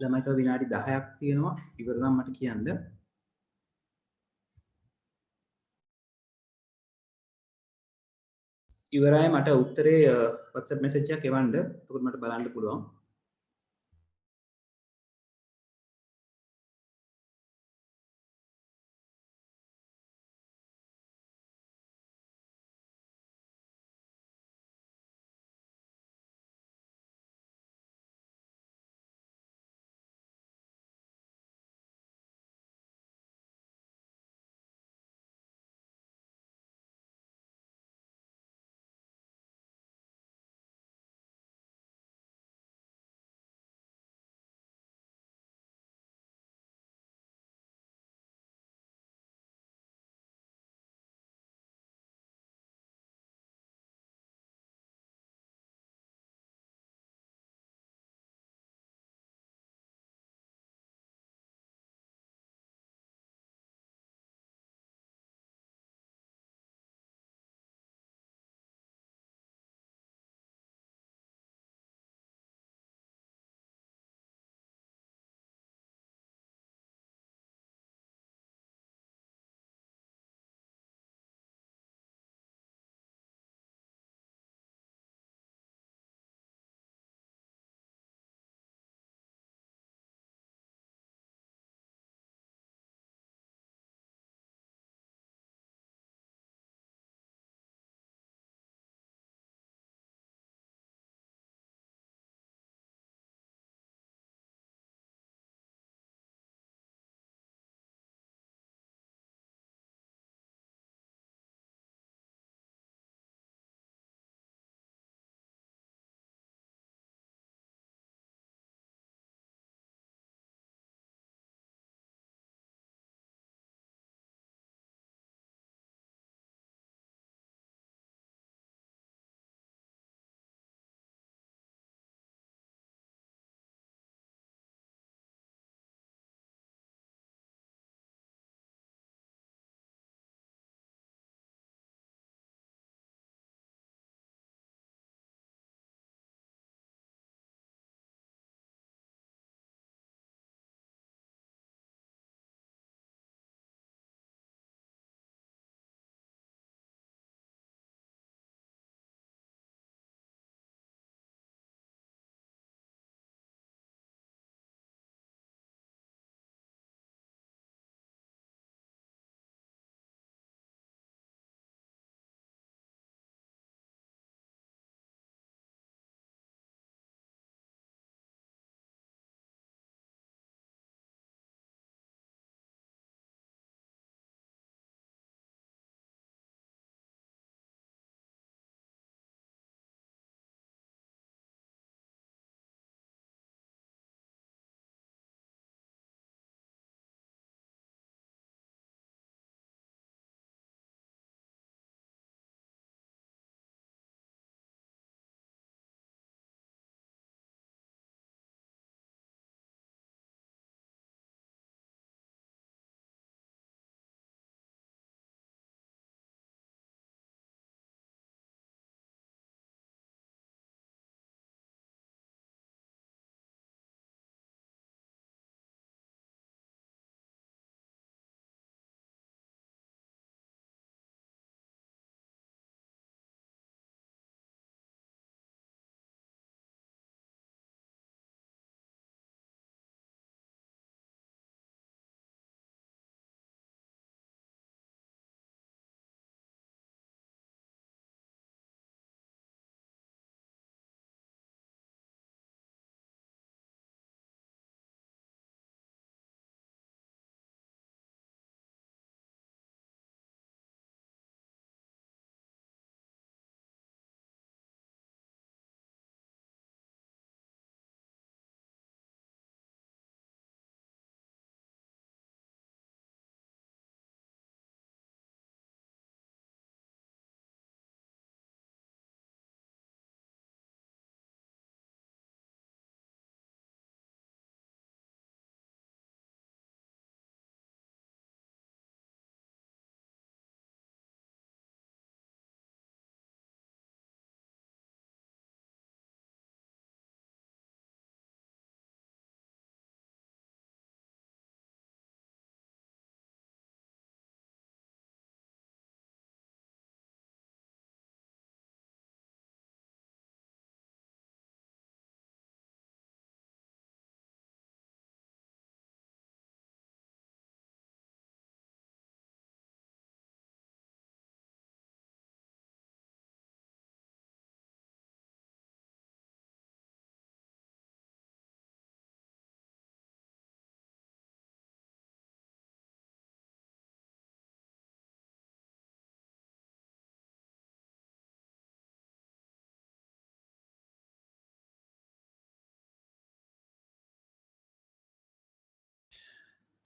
ළමයික විනාඩි 10ක් තියෙනවා ඉවර නම් මට කියන්න. ඉවරයි මට උත්තරේ WhatsApp message එකක් එවන්න. එතකොට මට බලන්න පුළුවන්.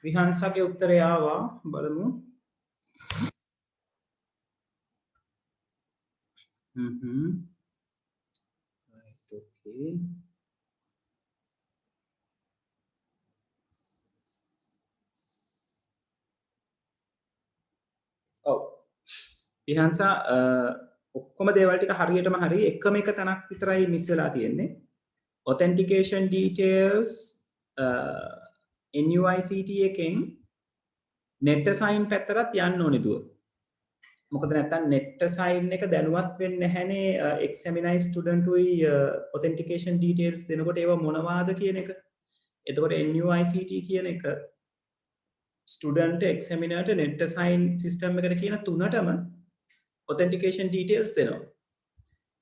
විහංසගේ උත්තරය ආවා බලමු. Right, okay. ඔව්. විහංසා ඔක්කොම දේවල් ටික හරියටම හරි එකම එක තැනක් විතරයි මිස් වෙලා තියෙන්නේ. authentication details NUICT එකෙන් net assign පැත්තටත් යන්න ඕනේ දුව. මොකද නැත්තම් net assign එක දැනුවත් වෙන්නේ නැහැනේ examiner student උයි authentication details දෙනකොට ඒවා මොනවාද කියන එක. එතකොට NUICT කියන එක student examiner net assign system එකට කියන තුනටම authentication details දෙනවා.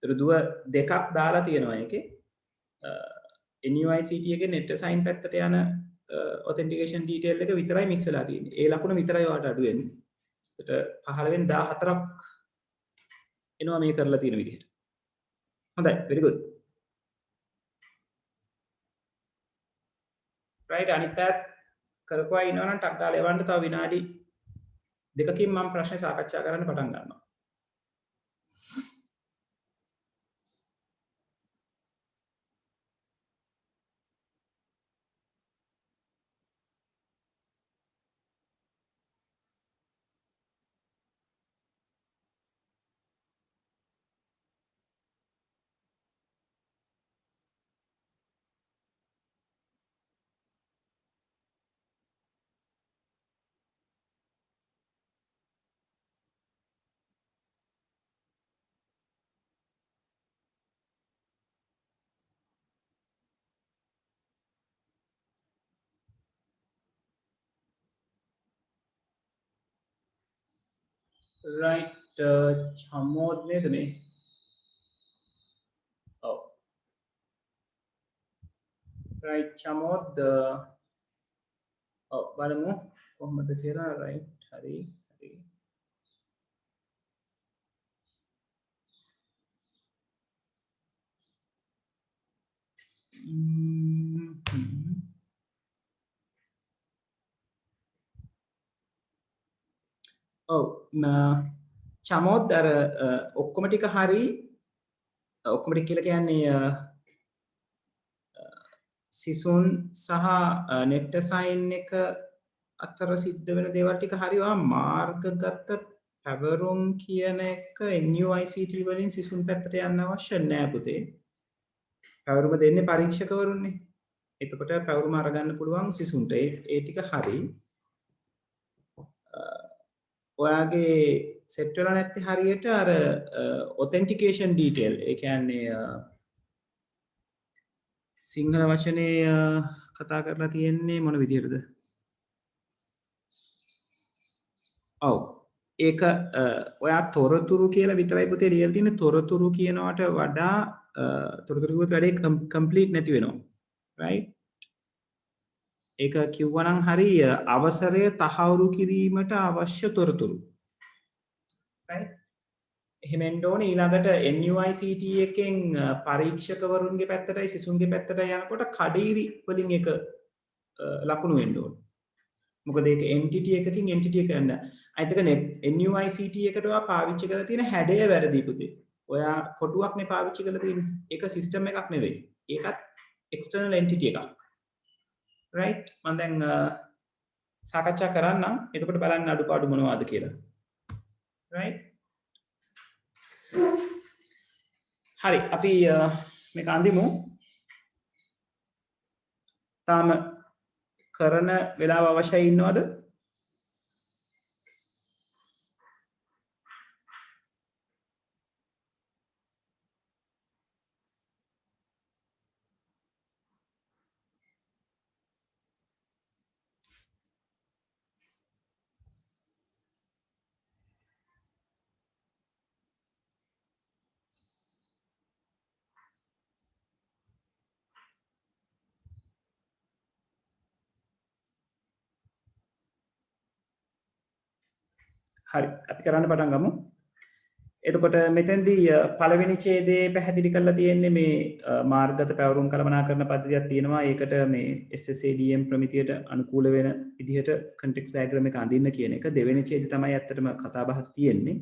ඒතර දුව දෙකක් දාලා තියෙනවා ඒකේ. NUICT එකේ net assign පැත්තට යන authentication detail එක විතරයි මිස් වෙලා තියෙන්නේ. ඒ ලකුණ විතරයි ඔයාලට අඩු වෙන්නේ. ඒකට 15 වෙනි 14ක් එනවා මේ කරලා තියෙන විදිහට. හොඳයි, very good. right අනිත් පැත්ත කරපුවා ඉන්නවනම් ටක් ගාලා එවන්න තව විනාඩි දෙකකින් මම ප්‍රශ්න සාකච්ඡා කරන්න පටන් ගන්නවා. right චමෝද් නේද මේ? ඔව්. right චමෝද් ඔව් බලමු කොහොමද කියලා. right හරි හරි. ඔව් චමෝද් අර ඔක්කොම ටික හරි. ඔක්කොම ටික කියලා කියන්නේ සිසුන් සහ net assign එක අතර සිද්ධ වෙන දේවල් ටික හරි. ඔයා මාර්ගගත පැවරුම් කියන එක NUICT වලින් සිසුන් පැත්තට යන්න අවශ්‍ය නැහැ පුතේ. පැවරුම දෙන්නේ පරීක්ෂකවරුන්නේ. එතකොට පැවරුම අරගන්න පුළුවන් සිසුන්ට. ඒ ටික හරි. ඔයාගේ සෙට් වෙලා නැත්තේ හරියට අර authentication detail. ඒ කියන්නේ සිංහල වචනේ කතා කරලා තියෙන්නේ මොන විදිහටද? ඔව්. ඒක ඔයා තොරතුරු කියලා විතරයි පුතේ ලියලා තියෙන්නේ. තොරතුරු කියනවට වඩා තොරතුරු කිව්වොත් වැඩේ කම්ප්ලීට් නැති වෙනවා. right? ඒක කිව්වනම් හරි අවසරය තහවුරු කිරීමට අවශ්‍ය තොරතුරු. right? එහෙම එන්න ඕනේ. ඊළඟට NUICT එකෙන් පරීක්ෂකවරුන්ගේ පැත්තටයි සිසුන්ගේ පැත්තටයි යනකොට කඩිරි වලින් එක ලකුණු වෙන්න ඕනේ. මොකද ඒක entity එකකින් entity එක යන. අනිත් එක NUICT එකට ඔයා පාවිච්චි කරලා තියෙන හැඩය වැරදි පුතේ. ඔයා කොටුවක්නේ පාවිච්චි කරලා තියෙන්නේ. ඒක සිස්ටම් එකක් නෙවෙයි. ඒකත් external entity එකක්. right? මම දැන් සාකච්ඡා කරන්නම්. එතකොට බලන්න අඩුපාඩු මොනවද කියලා. right? හරි අපි මේක අඳිමු. තාම කරන වෙලාව අවශ්‍යයි ඉන්නවද? හරි අපි කරන්න පටන් ගමු. එතකොට මෙතෙන්දී පළවෙනි ඡේදයේ පැහැදිලි කරලා තියෙන්නේ මේ මාර්ගගත පැවරුම් කළමනාකරණ පද්ධතියක් තියෙනවා. ඒකට මේ SSADM ප්‍රමිතියට අනුකූල වෙන විදිහට context diagram එක අඳින්න කියන එක. දෙවෙනි ඡේදය තමයි ඇත්තටම කතා බහක් තියෙන්නේ.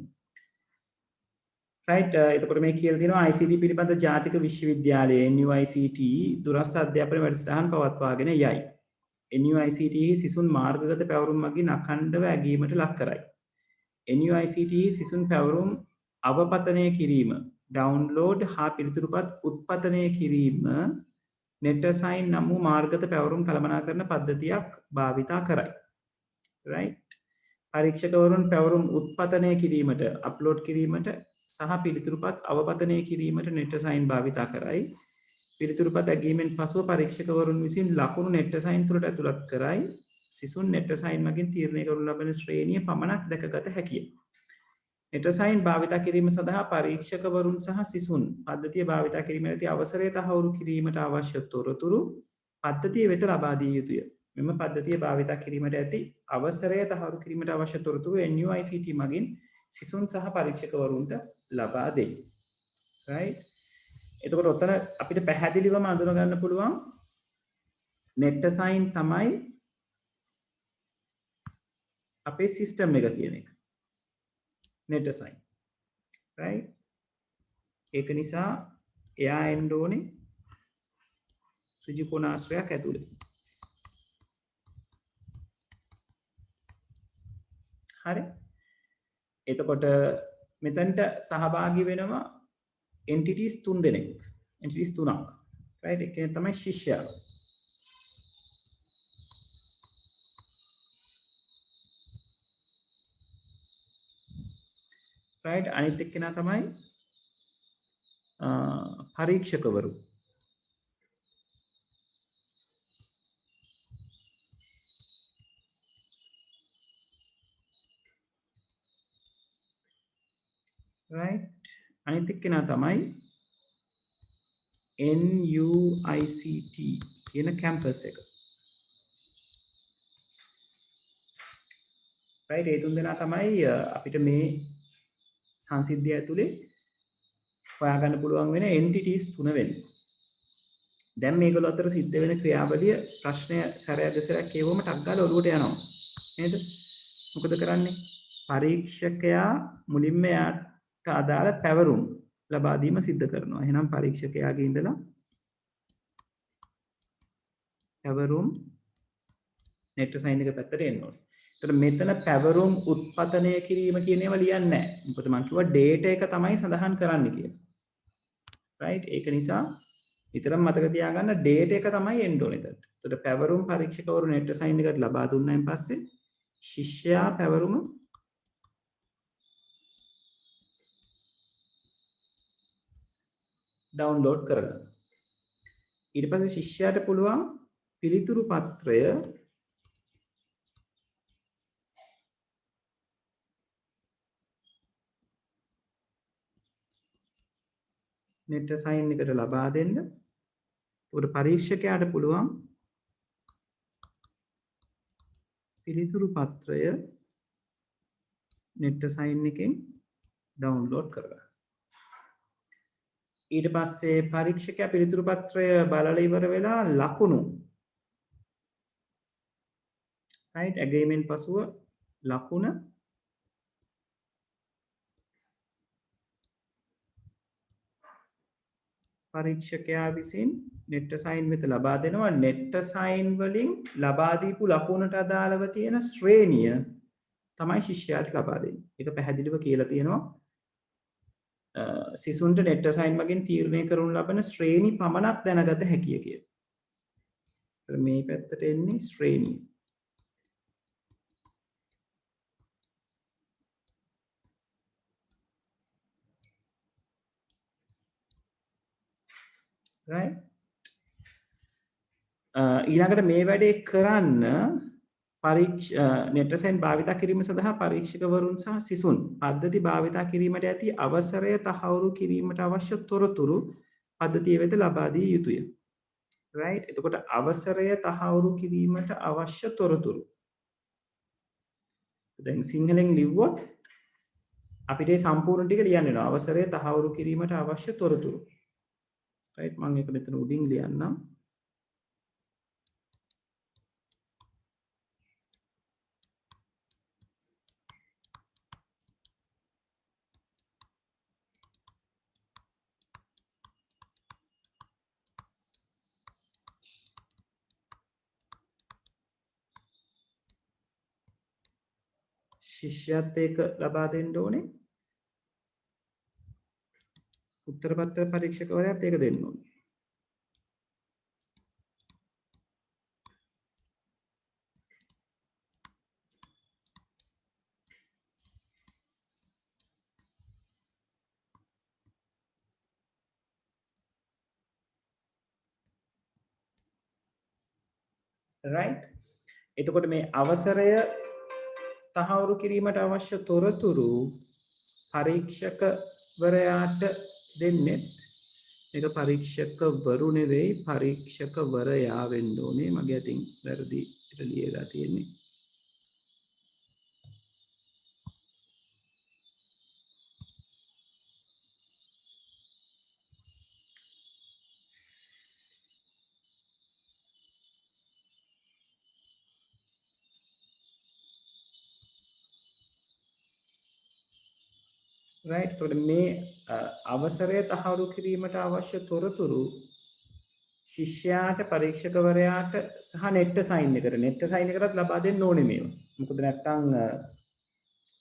right එතකොට මේ කියලා තියෙනවා ICT පිළිබඳ ජාතික විශ්වවිද්‍යාලයේ NUICT දුරස්ථ අධ්‍යාපන වැඩසටහන් පවත්වාගෙන යයි. NUICT සිසුන් මාර්ගගත පැවරුම් මගින් අඛණ්ඩව ඇගීමට ලක් කරයි. NUICT සිසුන් පැවරුම් අවපතනය කිරීම ඩවුන්ලෝඩ් හා පිළිතුරුපත් උත්පතනය කිරීම නෙට්සයින් නම් වූ මාර්ගගත පැවරුම් කළමනාකරණ පද්ධතියක් භාවිතා කරයි. right පරීක්ෂකවරුන් පැවරුම් උත්පතනය කිරීමට අප්ලෝඩ් කිරීමට සහ පිළිතුරුපත් අවපතනය කිරීමට නෙට්සයින් භාවිතා කරයි. පිළිතුරුපත් ඇගීමෙන් පසුව පරීක්ෂකවරුන් විසින් ලකුණු නෙට්සයින් තුළට ඇතුළත් කරයි. සිසුන් නෙට්සයින් මගින් තීරණය කරනු ලබන ශ්‍රේණිය පමණක් දැකගත හැකිය. නෙට්සයින් භාවිතා කිරීම සඳහා පරීක්ෂකවරුන් සහ සිසුන් පද්ධතිය භාවිතා කිරීමට ඇති අවසරය තහවුරු කිරීමට අවශ්‍ය තොරතුරු පද්ධතිය වෙත ලබා දිය යුතුය. මෙම පද්ධතිය භාවිතා කිරීමට ඇති අවසරය තහවුරු කිරීමට අවශ්‍ය තොරතුරු NUICT මගින් සිසුන් සහ පරීක්ෂකවරුන්ට ලබා දෙයි. right එතකොට ඔතන අපිට පැහැදිලිවම අඳුන ගන්න පුළුවන් නෙට්සයින් තමයි අපේ සිස්ටම් එක කියන එක. නෙට්සයින් right ඒක නිසා එයා එන්න ඕනේ ඍජු කොණාශ්‍රයක් ඇතුලේ. හරි එතකොට මෙතනට සහභාගී වෙනවා entities 3 දෙනෙක් entities 3ක් right එක තමයි ශිෂ්‍යයා right අනිත් එක්කෙනා තමයි පරීක්ෂකවරු right අනිත් එක්කෙනා තමයි NUICT කියන කැම්පස් එක right ඒ තුන් දෙනා තමයි අපිට මේ සංසිද්ධිය ඇතුලේ හොයාගන්න පුළුවන් වෙන entities 3 වෙන්නේ. දැන් මේගොල්ලෝ අතර සිද්ධ වෙන ක්‍රියාවලිය ප්‍රශ්නය සැරයක් දෙසරයක් කියවම ටක් ගාලා ඔලුවට යනවා. නේද? මොකද කරන්නේ? පරීක්ෂකයා මුලින්ම යාට අදාළ පැවරුම් ලබා දීම සිද්ධ කරනවා. එහෙනම් පරීක්ෂකයාගේ ඉඳලා පැවරුම් නෙට්සයින් එක පැත්තට එන්න ඕනේ. එතකොට මෙතන පැවරුම් උත්පතනය කිරීම කියන ඒවා ලියන්නේ නැහැ. මොකද මම කිව්වා data එක තමයි සඳහන් කරන්න කියලා. right ඒක නිසා විතරක් මතක තියාගන්න data එක තමයි එන්න ඕනේ එතනට. එතකොට පැවරුම් පරීක්ෂකවරු නෙට්සයින් එකට ලබා දුන්නායින් පස්සේ ශිෂ්‍යයා පැවරුම ඩවුන්ලෝඩ් කරගන්න. ඊට පස්සේ ශිෂ්‍යයාට පුළුවන් පිළිතුරු පත්‍රය නෙට්සයින් එකට ලබා දෙන්න. එතකොට පරීක්ෂකයාට පුළුවන් පිළිතුරු පත්‍රය නෙට්සයින් එකෙන් ඩවුන්ලෝඩ් කරගන්න. ඊට පස්සේ පරීක්ෂකයා පිළිතුරු පත්‍රය බලලා ඉවර වෙලා ලකුණු right ඇගීමෙන් පසුව ලකුණ පරීක්ෂකයා විසින් නෙට්සයින් වෙත ලබා දෙනවා. නෙට්සයින් වලින් ලබා දීපු ලකුණට අදාළව තියෙන ශ්‍රේණිය තමයි ශිෂ්‍යයාට ලබා දෙන්නේ. ඒක පැහැදිලිව කියලා තියෙනවා. සිසුන්ට නෙට්සයින් මගින් තීරණය කරනු ලබන ශ්‍රේණි පමණක් දැනගත හැකිය කියලා. මේ පැත්තට එන්නේ ශ්‍රේණිය. right ඊළඟට මේ වැඩේ කරන්න නෙට්සයින් භාවිතා කිරීම සඳහා පරීක්ෂකවරුන් සහ සිසුන් පද්ධති භාවිතා කිරීමට ඇති අවසරය තහවුරු කිරීමට අවශ්‍ය තොරතුරු පද්ධතිය වෙත ලබා දිය යුතුය. right එතකොට අවසරය තහවුරු කිරීමට අවශ්‍ය තොරතුරු දැන් සිංහලෙන් ලිව්වොත් අපිට මේ සම්පූර්ණ ටික ලියන්න වෙනවා. අවසරය තහවුරු කිරීමට අවශ්‍ය තොරතුරු. right මම ඒක මෙතන උඩින් ලියන්නම්. ශිෂ්‍යයාත් ඒක ලබා දෙන්න ඕනේ. උත්තර පත්‍ර පරීක්ෂකවරයාත් ඒක දෙන්න ඕනේ. right එතකොට මේ අවසරය තහවුරු කිරීමට අවශ්‍ය තොරතුරු පරීක්ෂකවරයාට දෙන්නේ මේක පරීක්ෂකවරු නෙවෙයි පරීක්ෂකවරයා වෙන්න ඕනේ. මගේ අතින් වැරදි ලියලා තියෙන්නේ. right එතකොට මේ අවසරය තහවුරු කිරීමට අවශ්‍ය තොරතුරු ශිෂ්‍යයාට පරීක්ෂකවරයාට සහ නෙට් සයින් එකටත් ලබා දෙන්න ඕනේ මේවා. මොකද නැත්තම්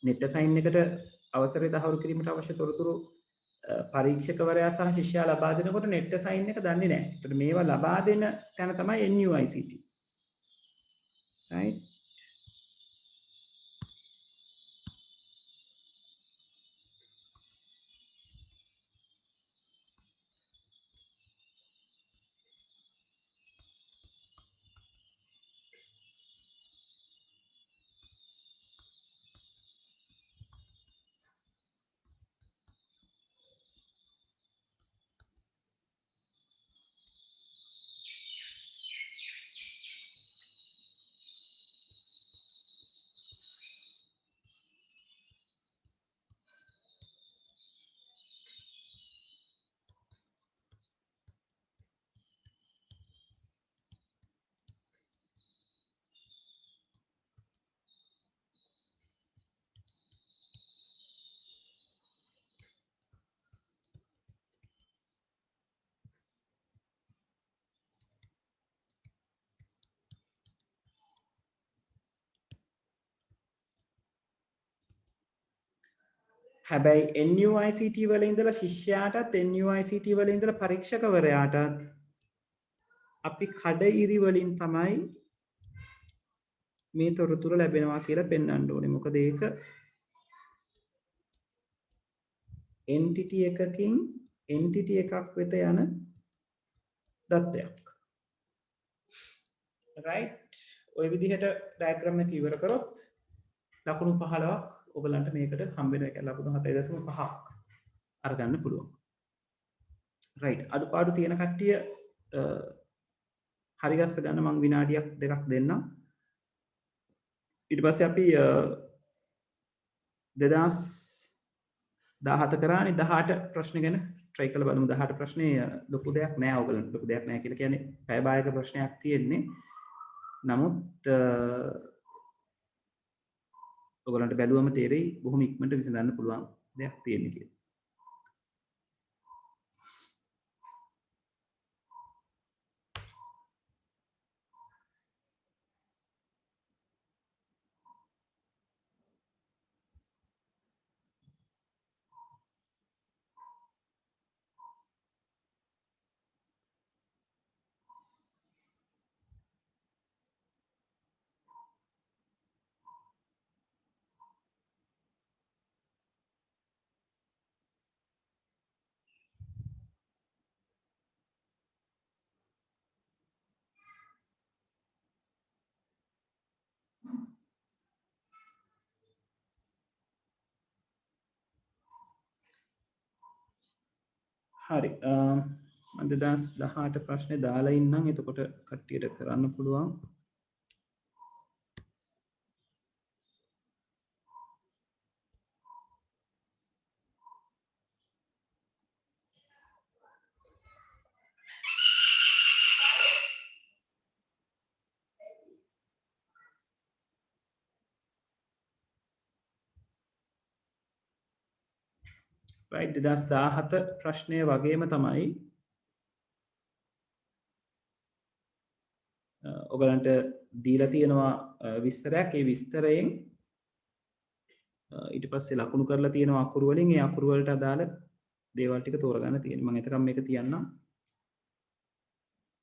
නෙට් සයින් එකට අවසරය තහවුරු කිරීමට අවශ්‍ය තොරතුරු පරීක්ෂකවරයා සහ ශිෂ්‍යයා ලබා දෙනකොට නෙට් සයින් එක දන්නේ නැහැ. එතකොට මේවා ලබා දෙන තැන තමයි NUICT. right හැබැයි NUICT වල ඉඳලා ශිෂ්‍යයාටත් NUICT වල ඉඳලා පරීක්ෂකවරයාටත් අපි කඩඉරි වලින් තමයි මේ තොරතුරු ලැබෙනවා කියලා පෙන්වන්න ඕනේ. මොකද ඒක entity එකකින් entity එකක් වෙත යන දත්තයක්. right ඔය විදිහට diagram එක ඉවර කරොත් ලකුණු 15ක් ඔයගලන්ට මේකට හම්බ වෙන එක ලකුණු 7.5ක් අරගන්න පුළුවන්. right අඩුපාඩු තියෙන කට්ටිය හරි ගස්ස ගන්න මම විනාඩියක් දෙකක් දෙන්නම්. ඊට පස්සේ අපි 2017 කරානේ 18 ප්‍රශ්න ගැන try කරලා බලමු. 18 ප්‍රශ්නේ ලොකු දෙයක් නෑ ඔයගලන්ට. ලොකු දෙයක් නෑ කියලා කියන්නේ පැය භාගයක ප්‍රශ්නයක් තියෙන්නේ. නමුත් ඔයගලන්ට බැලුවම තේරෙයි බොහොම ඉක්මනට විසඳන්න පුළුවන් දෙයක් තියෙන්නේ කියලා. හරි මම 2018 ප්‍රශ්නේ දාලා ඉන්නම්. එතකොට කට්ටියට කරන්න පුළුවන්. right 2017 ප්‍රශ්නය වගේම තමයි ඔයගලන්ට දීලා තියෙනවා විස්තරයක් ඒ විස්තරයෙන් ඊට පස්සේ ලකුණු කරලා තියෙනවා අකුරු වලින් ඒ අකුරු වලට අදාළ දේවල් ටික තෝරගන්න තියෙනවා මම එතකම් මේක තියන්නම්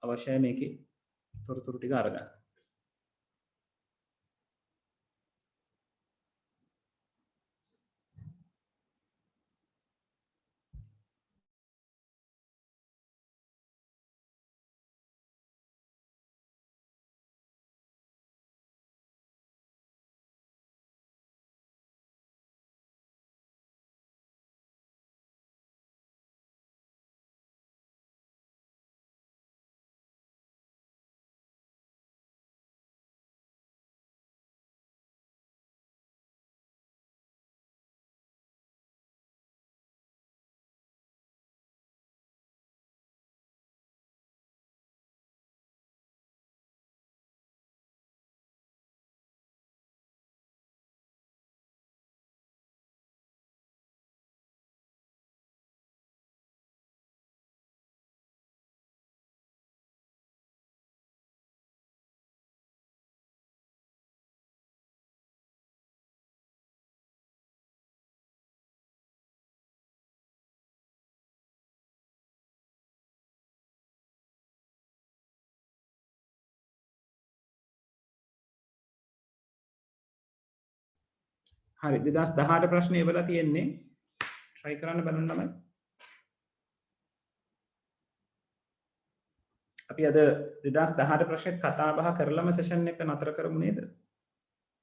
අවශ්‍යයි මේකේ තොරතුරු ටික අරගන්න හරි 2018 ප්‍රශ්නේ ඉවරලා තියෙන්නේ try කරන්න බලන්න තමයි අපි අද 2018 ප්‍රශ්නෙත් කතා බහ කරලම සෙෂන් එක නතර කරමු නේද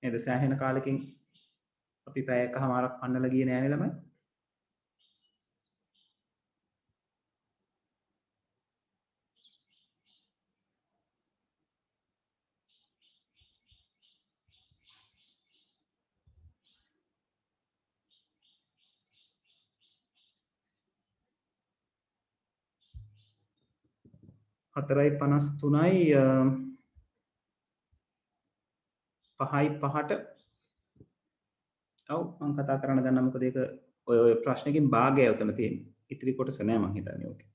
නේද සෑහෙන කාලෙකින් අපි පැය එකමාරක් පන්නලා ගියේ නෑනේ ළමයි හතරයි 53යි 5යි 5ට ඔව් මම කතා කරන්න ගන්න මොකද ඒක ඔය ප්‍රශ්නකින් භාගය උතන තියෙන්නේ ඉතිරි කොටස නෑ මං හිතන්නේ ඕකේ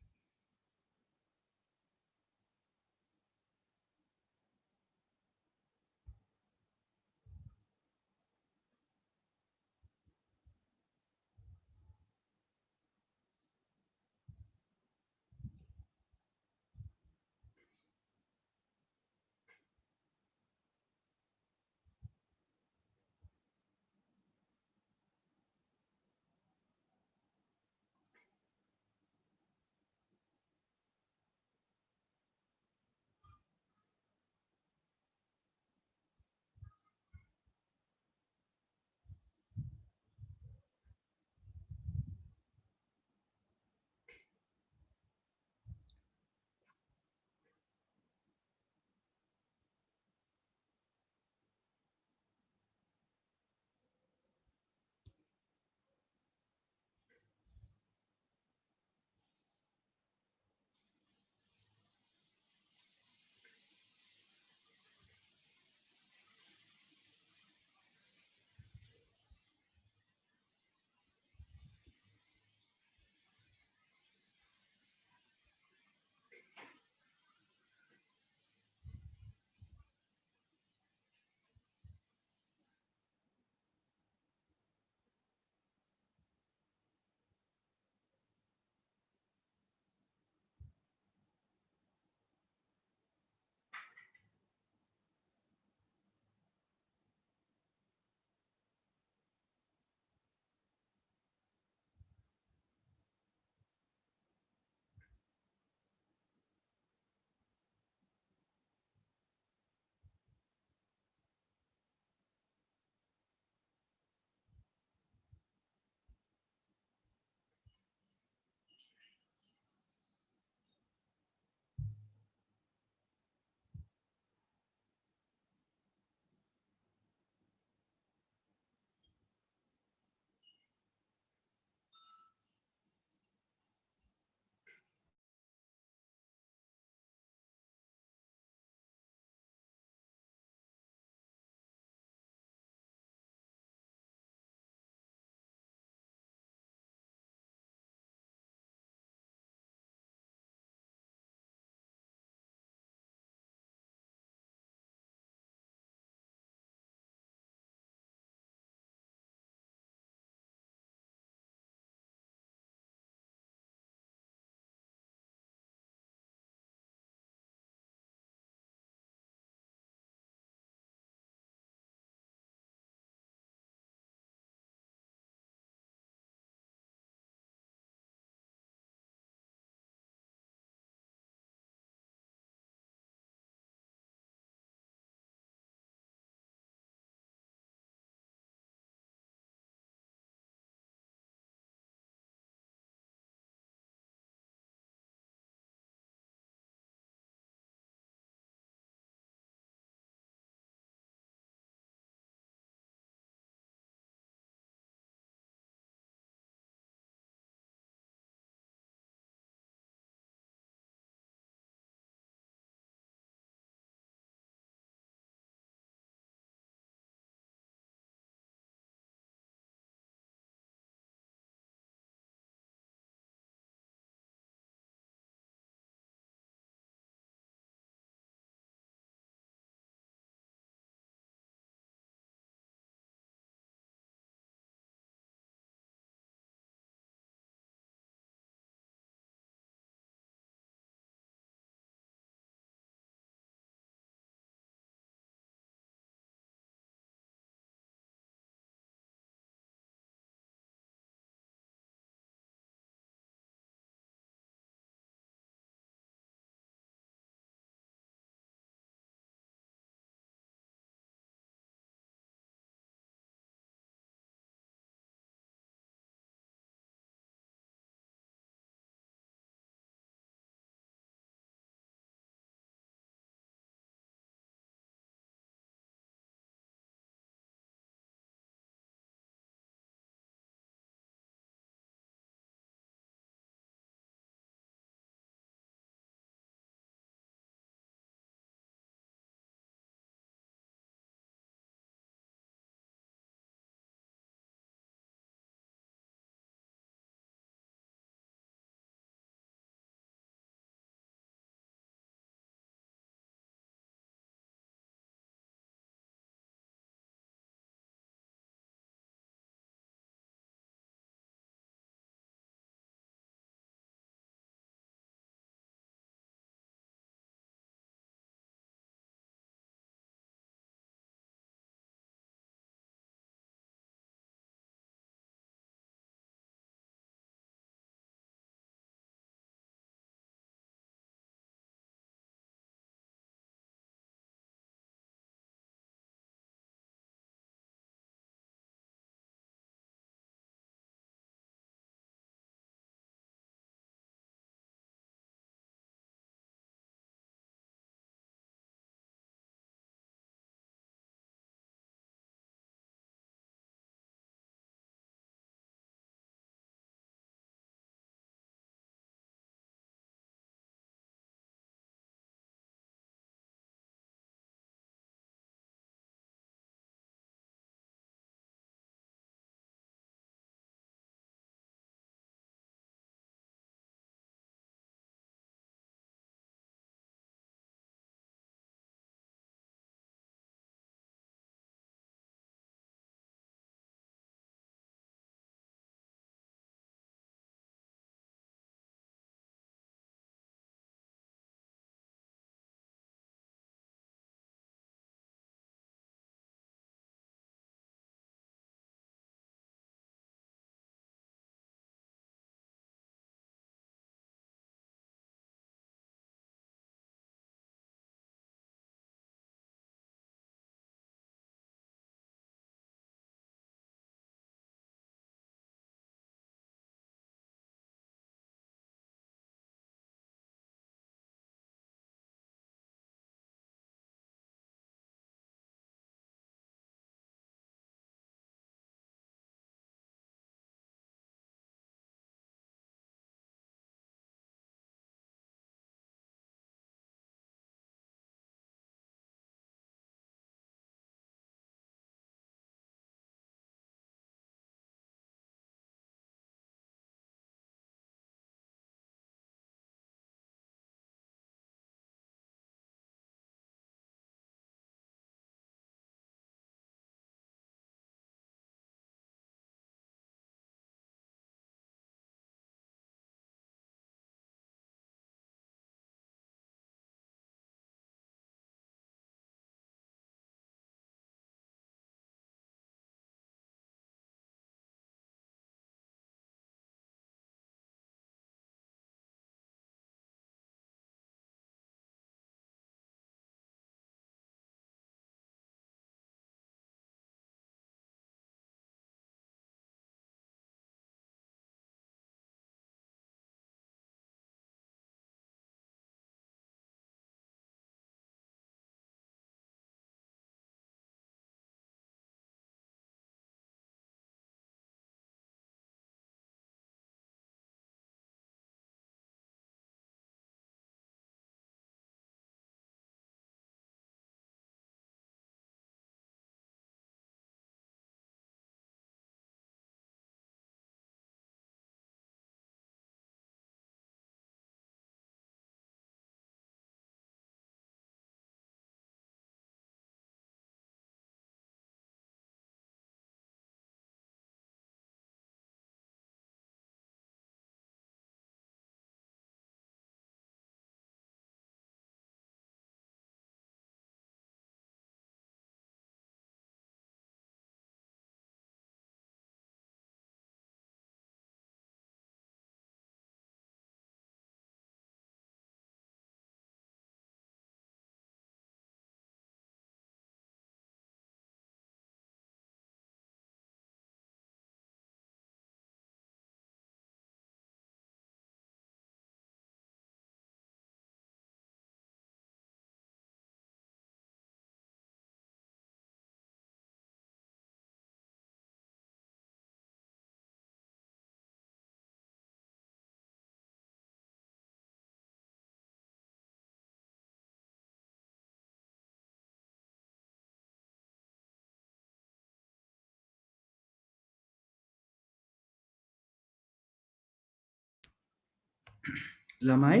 ළමයි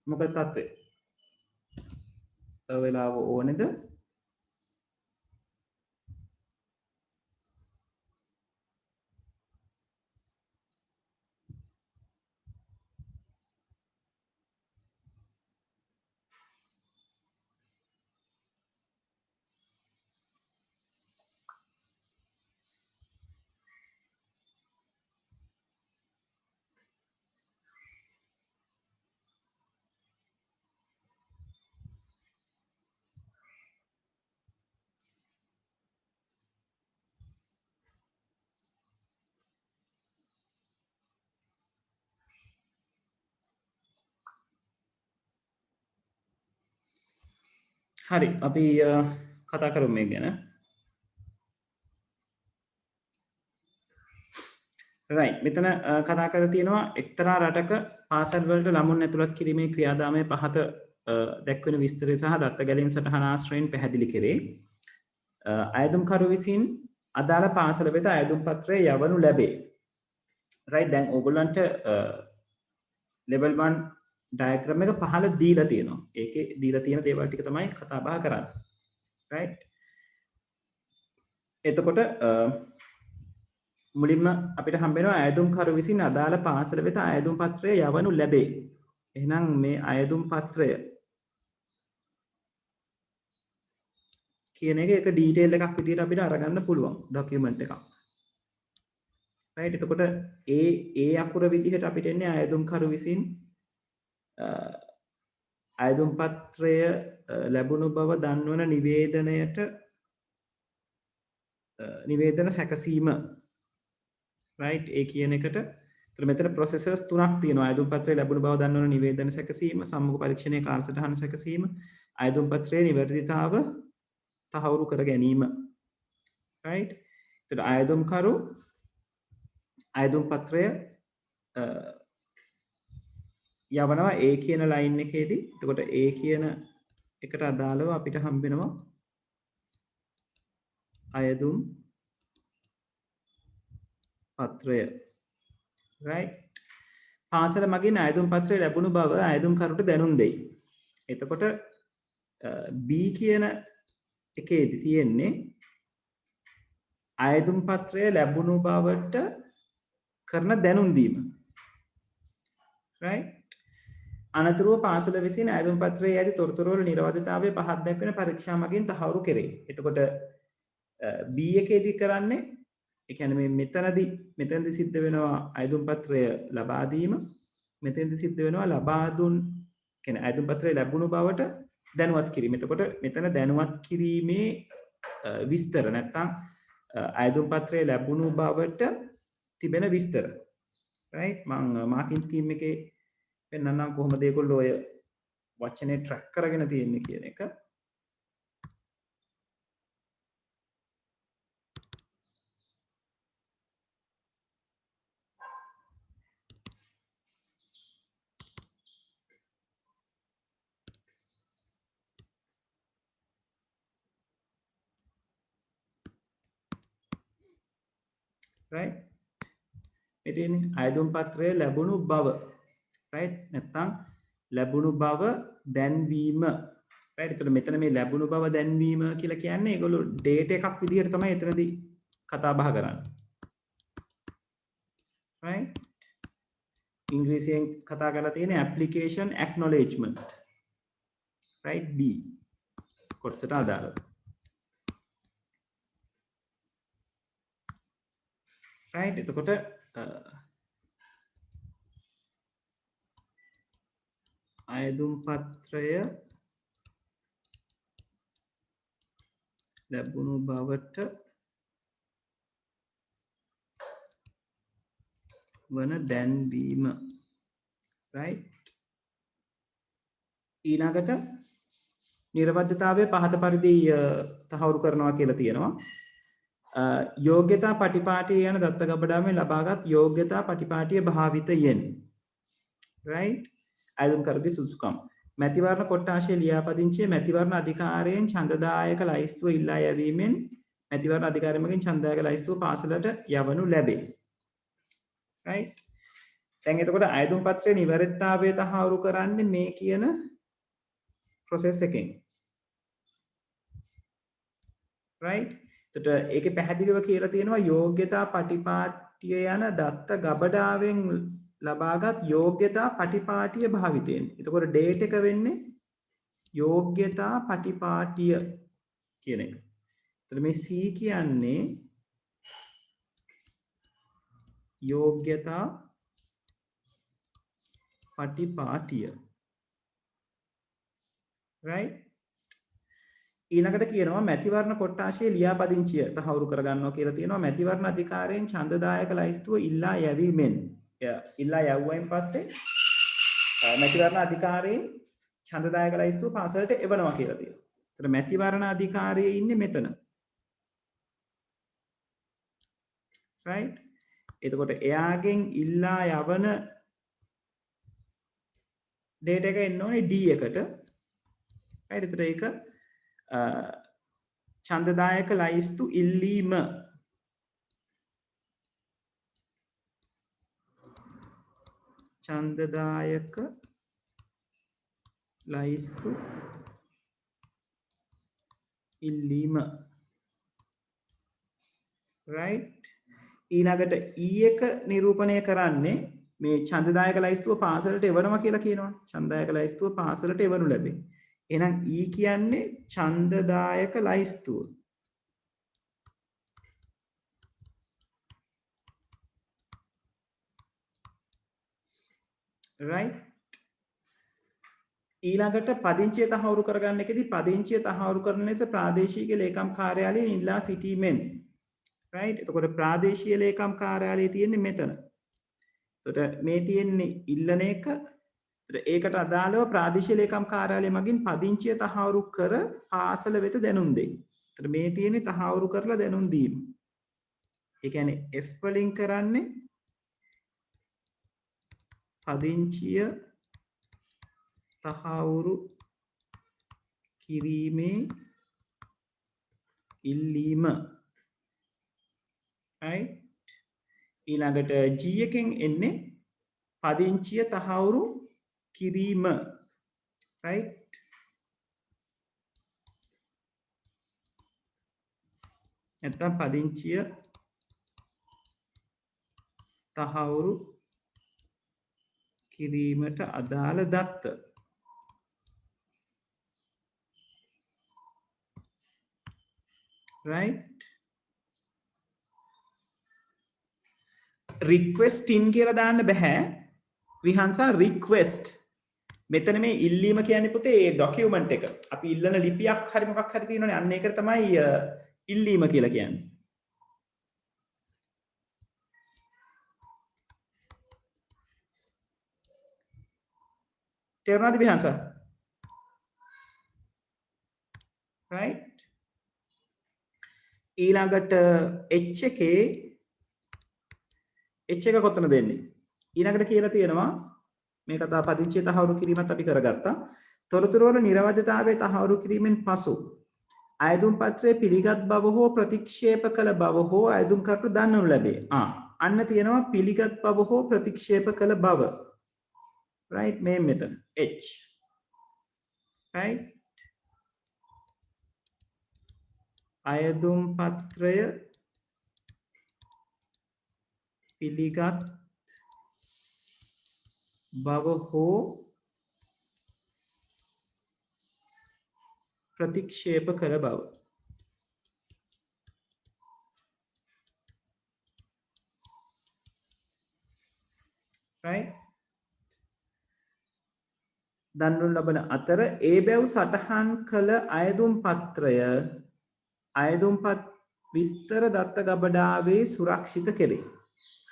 මොකද තත්ත්වය? තව වෙලාව ඕනේද? හරි අපි කතා කරමු මේ ගැන. right මෙතන කතා කරලා තියෙනවා එක්තරා රටක පාසල් වලට ළමුන් ඇතුළත් කිරීමේ ක්‍රියාදාමයේ පහත දැක්වෙන විස්තරය සහ දත්ත ගැලීම් සටහන ආශ්‍රයෙන් පැහැදිලි කෙරේ. අයදුම්කරු විසින් අදාළ පාසල වෙත අයදුම් පත්‍රය යවනු ලැබේ. right දැන් ඕගොල්ලන්ට level 1 ඩයග්‍රෑම් එක පහළ දීලා තියෙනවා. ඒකේ දීලා තියෙන දේවල් ටික තමයි කතා බහ කරන්නේ. right එතකොට මුලින්ම අපිට හම්බෙනවා අයදුම්කරු විසින් අදාළ පාසල වෙත අයදුම් පත්‍රය යවනු ලැබේ. එහෙනම් මේ අයදුම් පත්‍රය කියන එක ඩීටේල් එකක් විදිහට අපිට අරගන්න පුළුවන් ડોකියුමන්ට් එකක්. right එතකොට ඒ අකුර විදිහට අපිට එන්නේ අයදුම්කරු විසින් අයදුම් පත්‍රය ලැබුණු බව දන්වන නිවේදන සැකසීම. right ඒ කියන එකට මෙතන processes තුනක් තියෙනවා. අයදුම් පත්‍රය ලැබුණු බව දන්වන නිවේදන සැකසීම, සම්මුඛ පරීක්ෂණයේ කාලසටහන සැකසීම, අයදුම් පත්‍රයේ නිවැරදිතාව තහවුරු කර ගැනීම. right එතකොට අයදුම්කරු අයදුම් පත්‍රය යවනවා ඒ කියන ලයින් එකේදී. එතකොට ඒ කියන එකට අදාළව අපිට හම්බෙනවා අයදුම් පත්‍රය. right පාසල මගින් අයදුම් පත්‍රය ලැබුණු බව අයදුම්කරුට දැනුම් දෙයි. එතකොට B කියන එකේදී තියෙන්නේ අයදුම් පත්‍රය ලැබුණු බවට කරන දැනුම් දීම. right අනතුරුව පාසල විසින් අයදුම් පත්‍රයේ ඇති තොරතුරු වල නිරවදිතාවය පහත් දැක්වෙන පරීක්ෂා මගින් තහවුරු කෙරේ. එතකොට B එකේදී කරන්නේ ඒ කියන්නේ මේ මෙතනදී සිද්ධ වෙනවා අයදුම් පත්‍රය ලබා දීම. මෙතනදී සිද්ධ වෙනවා ලබා දුන් කියන්නේ අයදුම් පත්‍රය ලැබුණු බවට දැනුවත් කිරීම. එතකොට මෙතන දැනුවත් කිරීමේ විස්තර නැත්තම් අයදුම් පත්‍රය ලැබුණු බවට තිබෙන විස්තර. right මම මාකින් ස්කීම් එකේ පෙන්නන්නම් කොහොමද ඒගොල්ලෝ ඔය වචනේ ට්‍රැක් කරගෙන තියෙන්නේ කියන එක. right ඉතින් අයදුම් පත්‍රය ලැබුණු බව right නැත්තම් ලැබුණු බව දැන්වීම. right එතකොට මෙතන මේ ලැබුණු බව දැන්වීම කියලා කියන්නේ ඒගොල්ලෝ ඩේටා එකක් විදිහට තමයි එතනදී කතා බහ කරන්නේ. right ඉංග්‍රීසියෙන් කතා කරලා තියෙන application acknowledgement. right B කොටසට අදාළව. right එතකොට අයදුම් පත්‍රය ලැබුණු බවට වන දැන්වීම. right ඊළඟට නිර්වද්‍යතාවය පහත පරිදි තහවුරු කරනවා කියලා තියෙනවා. යෝග්‍යතා පටිපාටිය යන දත්ත ගබඩාවෙන් ලබාගත් යෝග්‍යතා පටිපාටිය භාවිතයෙන්. right අයදුම්කරුගේ සුසුකම් මැතිවරණ කොට්ටාශය ලියාපදිංචිය මැතිවරණ අධිකාරියෙන් ඡන්දදායක ලයිස්තුව ඉල්ලා යැවීමෙන් මැතිවරණ අධිකාරිය මගින් ඡන්දදායක ලයිස්තුව පාසලට යවනු ලැබේ. right දැන් එතකොට අයදුම් පත්‍රයේ නිවැරදිතාවය තහවුරු කරන්නේ මේ කියන process එකෙන්. right? එතකොට ඒකේ පැහැදිලිව කියලා තියෙනවා යෝග්‍යතා පටිපාටිය යන දත්ත ගබඩාවෙන් ලබාගත් යෝග්‍යතා පටිපාටිය භාවිතයෙන්. එතකොට date එක වෙන්නේ යෝග්‍යතා පටිපාටිය කියන එක. එතකොට මේ C කියන්නේ යෝග්‍යතා පටිපාටිය. right? ඊළඟට කියනවා මැතිවරණ කොට්ටාශයේ ලියාපදිංචිය තහවුරු කරගන්නවා කියලා තියෙනවා. මැතිවරණ අධිකාරියෙන් ඡන්දදායක ලයිස්තුව ඉල්ලා යැවීමෙන්. ඉල්ලා යවුවයින් පස්සේ මැතිවරණ අධිකාරියෙන් ඡන්දදායක ලයිස්තුව පාසලට එවනවා කියලා තියෙනවා. ඒතර මැතිවරණ අධිකාරියේ ඉන්නේ මෙතන. right? එතකොට එයාගෙන් ඉල්ලා යවන data එක එන්න ඕනේ D එකට. right? එතකොට ඒක ඡන්දදායක ලයිස්තු ඉල්ලීම ඡන්දදායක ලයිස්තු ඉල්ලීම right? ඊළඟට E එක නිරූපණය කරන්නේ මේ ඡන්දදායක ලයිස්තුව පාසලට එවනවා කියලා කියනවා. ඡන්දදායක ලයිස්තුව පාසලට එවනු ලැබේ. එහෙනම් E කියන්නේ ඡන්දදායක ලයිස්තුව. right? ඊළඟට පදිංචිය තහවුරු කරගන්න එකදී පදිංචිය තහවුරු කරන ලෙස ප්‍රාදේශීය ලේකම් කාර්යාලයෙන් ඉල්ලා සිටීමෙන්. right? එතකොට ප්‍රාදේශීය ලේකම් කාර්යාලය තියෙන්නේ මෙතන. එතකොට මේ තියෙන්නේ ඉල්ලන එක. ඒකට අදාළව ප්‍රාදේශීය ලේකම් කාර්යාලය මගින් පදිංචිය තහවුරු කර පාසල වෙත දැනුම් දෙයි. එතකොට මේ තියෙන්නේ තහවුරු කරලා දැනුම් දීම. ඒ කියන්නේ F වලින් කරන්නේ පදිංචිය තහවුරු කිරීමේ ඉල්ලීම. right? ඊළඟට G එකෙන් එන්නේ පදිංචිය තහවුරු කිරීම. right? නැත්නම් පදිංචිය තහවුරු කිරීමට අදාළ දත්ත. right? request in කියලා දාන්න බෑ. විහංසා request. මෙතන මේ ඉල්ලීම කියන්නේ පුතේ ඒ ડોකියුමන්ට් එක. අපි ඉල්ලන ලිපියක් හරි මොකක් හරි තියෙනවනේ. අන්න ඒකට තමයි ඉල්ලීම කියලා කියන්නේ. තේරුණාද විහංසා? right? ඊළඟට H එකේ H එක කොතන දෙන්නේ? ඊළඟට කියලා තියෙනවා මේ කතා පදිංචිය තහවුරු කිරීමත් අපි කරගත්තා. තොරතුරු වල නිර්වදිතතාවයේ තහවුරු කිරීමෙන් පසු අයදුම් පත්‍රයේ පිළිගත් බව හෝ ප්‍රතික්ෂේප කළ බව හෝ අයදුම් කර්තෘ දන්වනු ලැබේ. අන්න තියෙනවා පිළිගත් බව හෝ ප්‍රතික්ෂේප කළ බව. right? මේ මෙතන H. right? අයදුම් පත්‍රය පිළිගත් බව හෝ ප්‍රතික්ෂේප කළ බව. right? දන්වනු ලබන අතර ඒ බැව් සටහන් කළ අයදුම් පත්‍රය අයදුම්පත් විස්තර දත්ත ගබඩාවේ සුරක්ෂිත කෙරේ.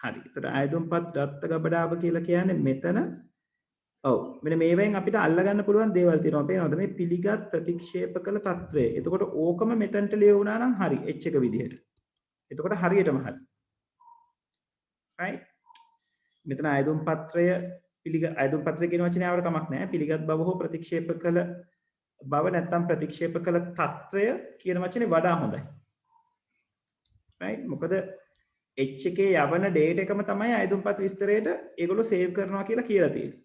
හරි. ඒතර අයදුම්පත් දත්ත ගබඩාව කියලා කියන්නේ මෙතන. ඔව්. මෙන්න මේවෙන් අපිට අල්ලගන්න පුළුවන් දේවල් තියෙනවා. පේනවද? මේ පිළිගත් ප්‍රතික්ෂේප කළ తත්වය. එතකොට ඕකම මෙතනට ලියවුණා නම් හරි. H එක විදිහට. එතකොට හරියටම හරි. right? මෙතන අයදුම් පත්‍රය අයදුම් පත්‍රය කියන වචනේ ආවට කමක් නැහැ. පිළිගත් බව හෝ ප්‍රතික්ෂේප කළ බව නැත්තම් ප්‍රතික්ෂේප කළ తත්වය කියන වචනේ වඩා හොඳයි. right? මොකද H එකේ යවන date එකම තමයි අයදුම්පත් විස්තරයට ඒගොල්ලෝ save කරනවා කියලා කියලා තියෙන්නේ.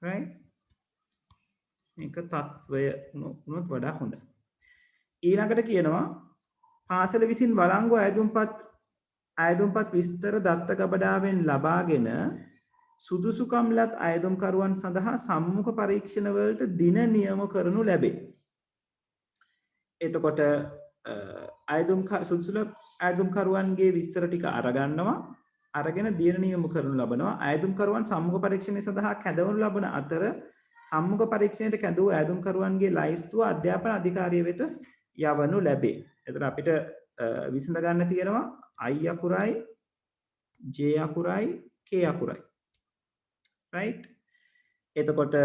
right මේක තත්වය වුණොත් වඩා හොඳයි. ඊළඟට කියනවා පාසල විසින් වළංගු අයදුම්පත් විස්තර දත්ත ගබඩාවෙන් ලබාගෙන සුදුසුකම්ලත් අයදුම්කරුවන් සඳහා සම්මුඛ පරීක්ෂණ වලට දින නියම කරනු ලැබේ. එතකොට සුදුසුලත් අයදුම්කරුවන්ගේ විස්තර ටික අරගන්නවා අරගෙන දින නියම කරනු ලබනවා. අයදුම්කරුවන් සම්මුඛ පරීක්ෂණය සඳහා කැඳවනු ලබන අතර සම්මුඛ පරීක්ෂණයට කැඳවූ අයදුම්කරුවන්ගේ ලයිස්තුව අධ්‍යාපන අධිකාරිය වෙත යවනු ලැබේ. එතකොට අපිට විසඳ ගන්න තියෙනවා I අකුරයි J අකුරයි K අකුරයි. right එතකොට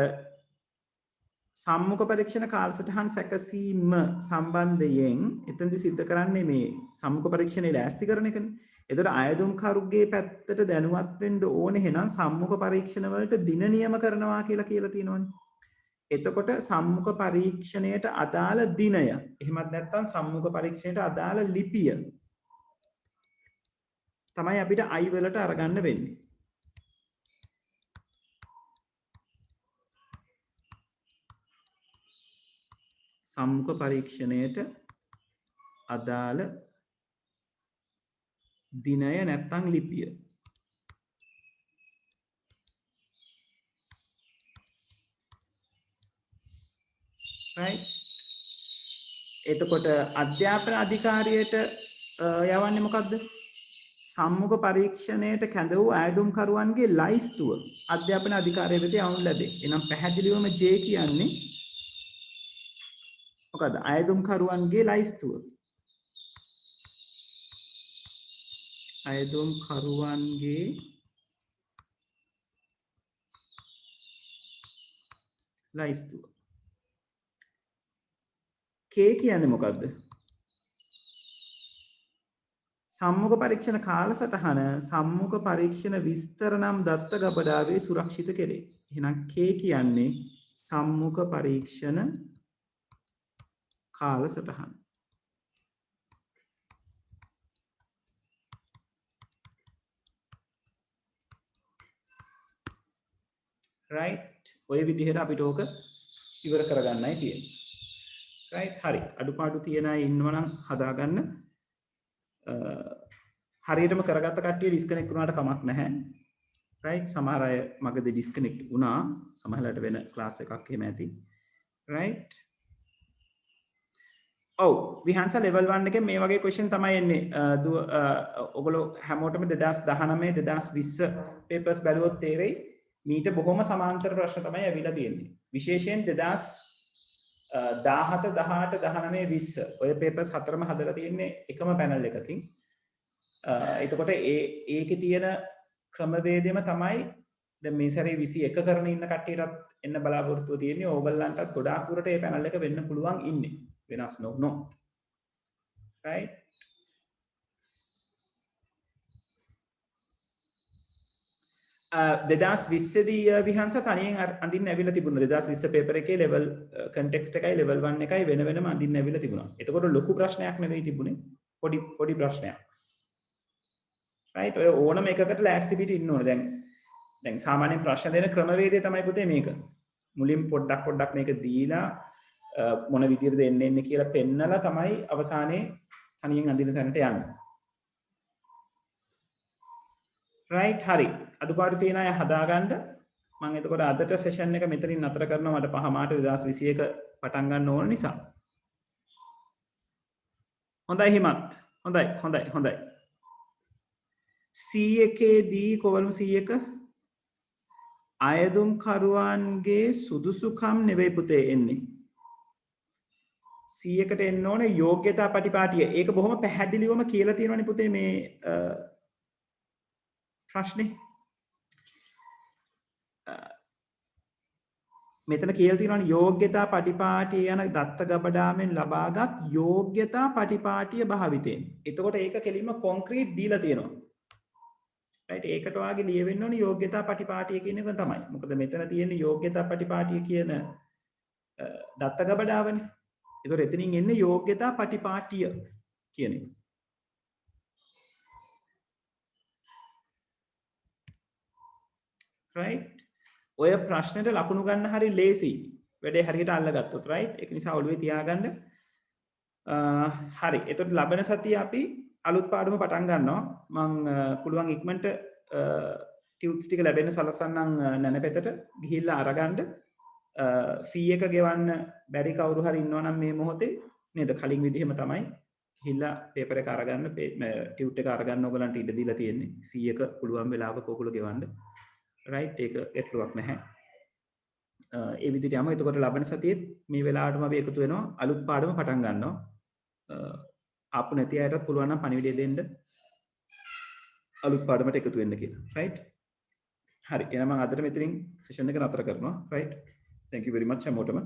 සම්මුඛ පරීක්ෂණ කාලසටහන් සැකසීම සම්බන්ධයෙන් එතනදි සිද්ධ කරන්නේ මේ සම්මුඛ පරීක්ෂණේ ලෑස්ති කරන එකනේ. එතකොට අයදුම්කරුගේ පැත්තට දැනුවත් වෙන්න ඕනේ එහෙනම් සම්මුඛ පරීක්ෂණ වලට දින නියම කරනවා කියලා තියෙනවනේ. එතකොට සම්මුඛ පරීක්ෂණයට අදාළ දිනය එහෙමත් නැත්නම් සම්මුඛ පරීක්ෂණයට අදාළ ලිපිය තමයි අපිට I වලට අරගන්න වෙන්නේ. සම්මුඛ පරීක්ෂණයට අදාළ දිනය නැත්නම් ලිපිය. right එතකොට අධ්‍යාපන අධිකාරියට යවන්නේ මොකද්ද? සම්මුඛ පරීක්ෂණයට කැඳ වූ අයදුම්කරුවන්ගේ ලයිස්තුව අධ්‍යාපන අධිකාරිය වෙත යවනු ලැබේ. එනම් පැහැදිලිවම J කියන්නේ මොකද? අයදුම්කරුවන්ගේ ලයිස්තුව. අයදුම්කරුවන්ගේ ලයිස්තුව. K කියන්නේ මොකද්ද? සම්මුඛ පරීක්ෂණ කාලසටහන සම්මුඛ පරීක්ෂණ විස්තර නම් දත්ත ගබඩාවේ සුරක්ෂිත කෙරේ. එහෙනම් K කියන්නේ සම්මුඛ පරීක්ෂණ කාලසටහන. right ඔය විදිහට අපිට ඕක ඉවර කරගන්නයි තියෙන්නේ. right හරි අඩුපාඩු තියන අය ඉන්නවනම් හදාගන්න. හරියටම කරගත්ත කට්ටිය ඩිස්කනෙක්ට් වුණාට කමක් නැහැ. right සමහර අය මගදී ඩිස්කනෙක්ට් වුණා. සමහරලාට වෙන ක්ලාස් එකක් එහෙම ඇති. right ඔව් විහාන්ස ලෙවල් 1 එකේ මේ වගේ ක්වෙස්චන් තමයි එන්නේ. ඔයගොල්ලෝ හැමෝටම 2019 2020 පේපර්ස් බැලුවොත් තේරෙයි මීට බොහොම සමාන්තර ප්‍රශ්න තමයි ඇවිල්ලා තියෙන්නේ. විශේෂයෙන් 2017 18 19 20 ඔය පේපර්ස් හතරම හදලා තියෙන්නේ එකම පැනල් එකකින්. එතකොට ඒකේ තියෙන ක්‍රමවේදයම තමයි දැන් මේ සැරේ 21 කරන ඉන්න කට්ටියටත් එන්න බලාපොරොත්තු තියෙන්නේ. ඕගොල්ලන්ටත් ගොඩාක් දුරට මේ පැනල් එක වෙන්න පුළුවන් ඉන්නේ. වෙනස් නො right 2020 විහංස තනියෙන් අඳින්න ඇවිල්ලා තිබුණා. 2020 පේපර් එකේ level context එකයි level 1 එකයි වෙන වෙනම අඳින්න ඇවිල්ලා තිබුණා. එතකොට ලොකු ප්‍රශ්නයක් නෙවෙයි තිබුණේ. පොඩි ප්‍රශ්නයක්. right ඔය ඕනම එකකට ලෑස්ති පිට ඉන්න ඕනේ. දැන් සාමාන්‍යයෙන් ප්‍රශ්න දෙන ක්‍රමවේදය තමයි පුතේ මේක. මුලින් පොඩ්ඩක් මේක දීලා මොන විදිහටද එන්නේ කියලා පෙන්නලා තමයි අවසානයේ තනියෙන් අඳින තැනට යන්නේ. right හරි අඩුපාඩු තියෙන අය හදාගන්න. මම එතකොට අදට සෙෂන් එක මෙතනින් නතර කරනවා. මට 5 මාට 2021 පටන් ගන්න ඕන නිසා. හොඳයි හිමත්. හොඳයි. C1 දී කොවලු C1 අයදුම් කරුවන්ගේ සුදුසුකම් නෙවෙයි පුතේ එන්නේ. C1ට එන්න ඕනේ යෝග්‍යතා පටිපාටිය. ඒක බොහොම පැහැදිලිවම කියලා තියෙනවනේ පුතේ මේ ප්‍රශ්නේ. මෙතන කියලා තියෙනවනේ යෝග්‍යතා පටිපාටිය යන දත්ත ගබඩාවෙන් ලබාගත් යෝග්‍යතා පටිපාටිය භාවිතයෙන්. එතකොට ඒක කෙලින්ම කොන්ක්‍රීට් දීලා තියෙනවා. right ඒකට වාගේ ලියවෙන්න ඕනේ යෝග්‍යතා පටිපාටිය කියන එක තමයි. මොකද මෙතන තියෙන යෝග්‍යතා පටිපාටිය කියන දත්ත ගබඩාවනේ. ඒතකොට එතනින් එන්නේ යෝග්‍යතා පටිපාටිය කියන එක. right ඔය ප්‍රශ්නෙට ලකුණු ගන්න හරි ලේසි වැඩේ හරියට අල්ලගත්තොත් right ඒක නිසා ඔළුවේ තියාගන්න හරි එතකොට ලබන සතිය අපි අලුත් පාඩම පටන් ගන්නවා මම පුළුවන් ඉක්මනට ටියුට්ස් ටික ලැබෙන්න සලසන්නම් නැනපෙතට ගිහිල්ලා අරගන්න ෆී එක ගෙවන්න බැරි කවුරු හරි ඉන්නවා නම් මේ මොහොතේ නේද කලින් විදිහම තමයි ගිහිල්ලා පේපර් එක අරගන්න ටියුට් එක අරගන්න ඕගලන්ට ඉඩ දීලා තියෙන්නේ ෆී එක පුළුවන් වෙලාවක ඕගොල්ලෝ ගෙවන්න right ඒක ගැටලුවක් නැහැ ඒ විදිහට යමු එතකොට ලබන සතියේත් මේ වෙලාවටම අපි එකතු වෙනවා අලුත් පාඩම පටන් ගන්නවා ආපු නැති අයටත් පුළුවන් නම් පණිවිඩය දෙන්න අලුත් පාඩමට එකතු වෙන්න කියලා right හරි එහෙනම් මම අදට මෙතනින් සෙෂන් එක නතර කරනවා right thank you very much හැමෝටම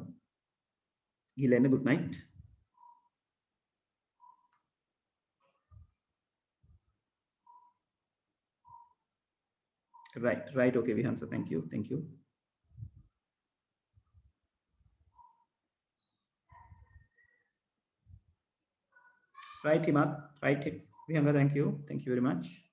ගිහලා එන්න good night right okay Vihansa thank you right Himat right Vihanga thank you very much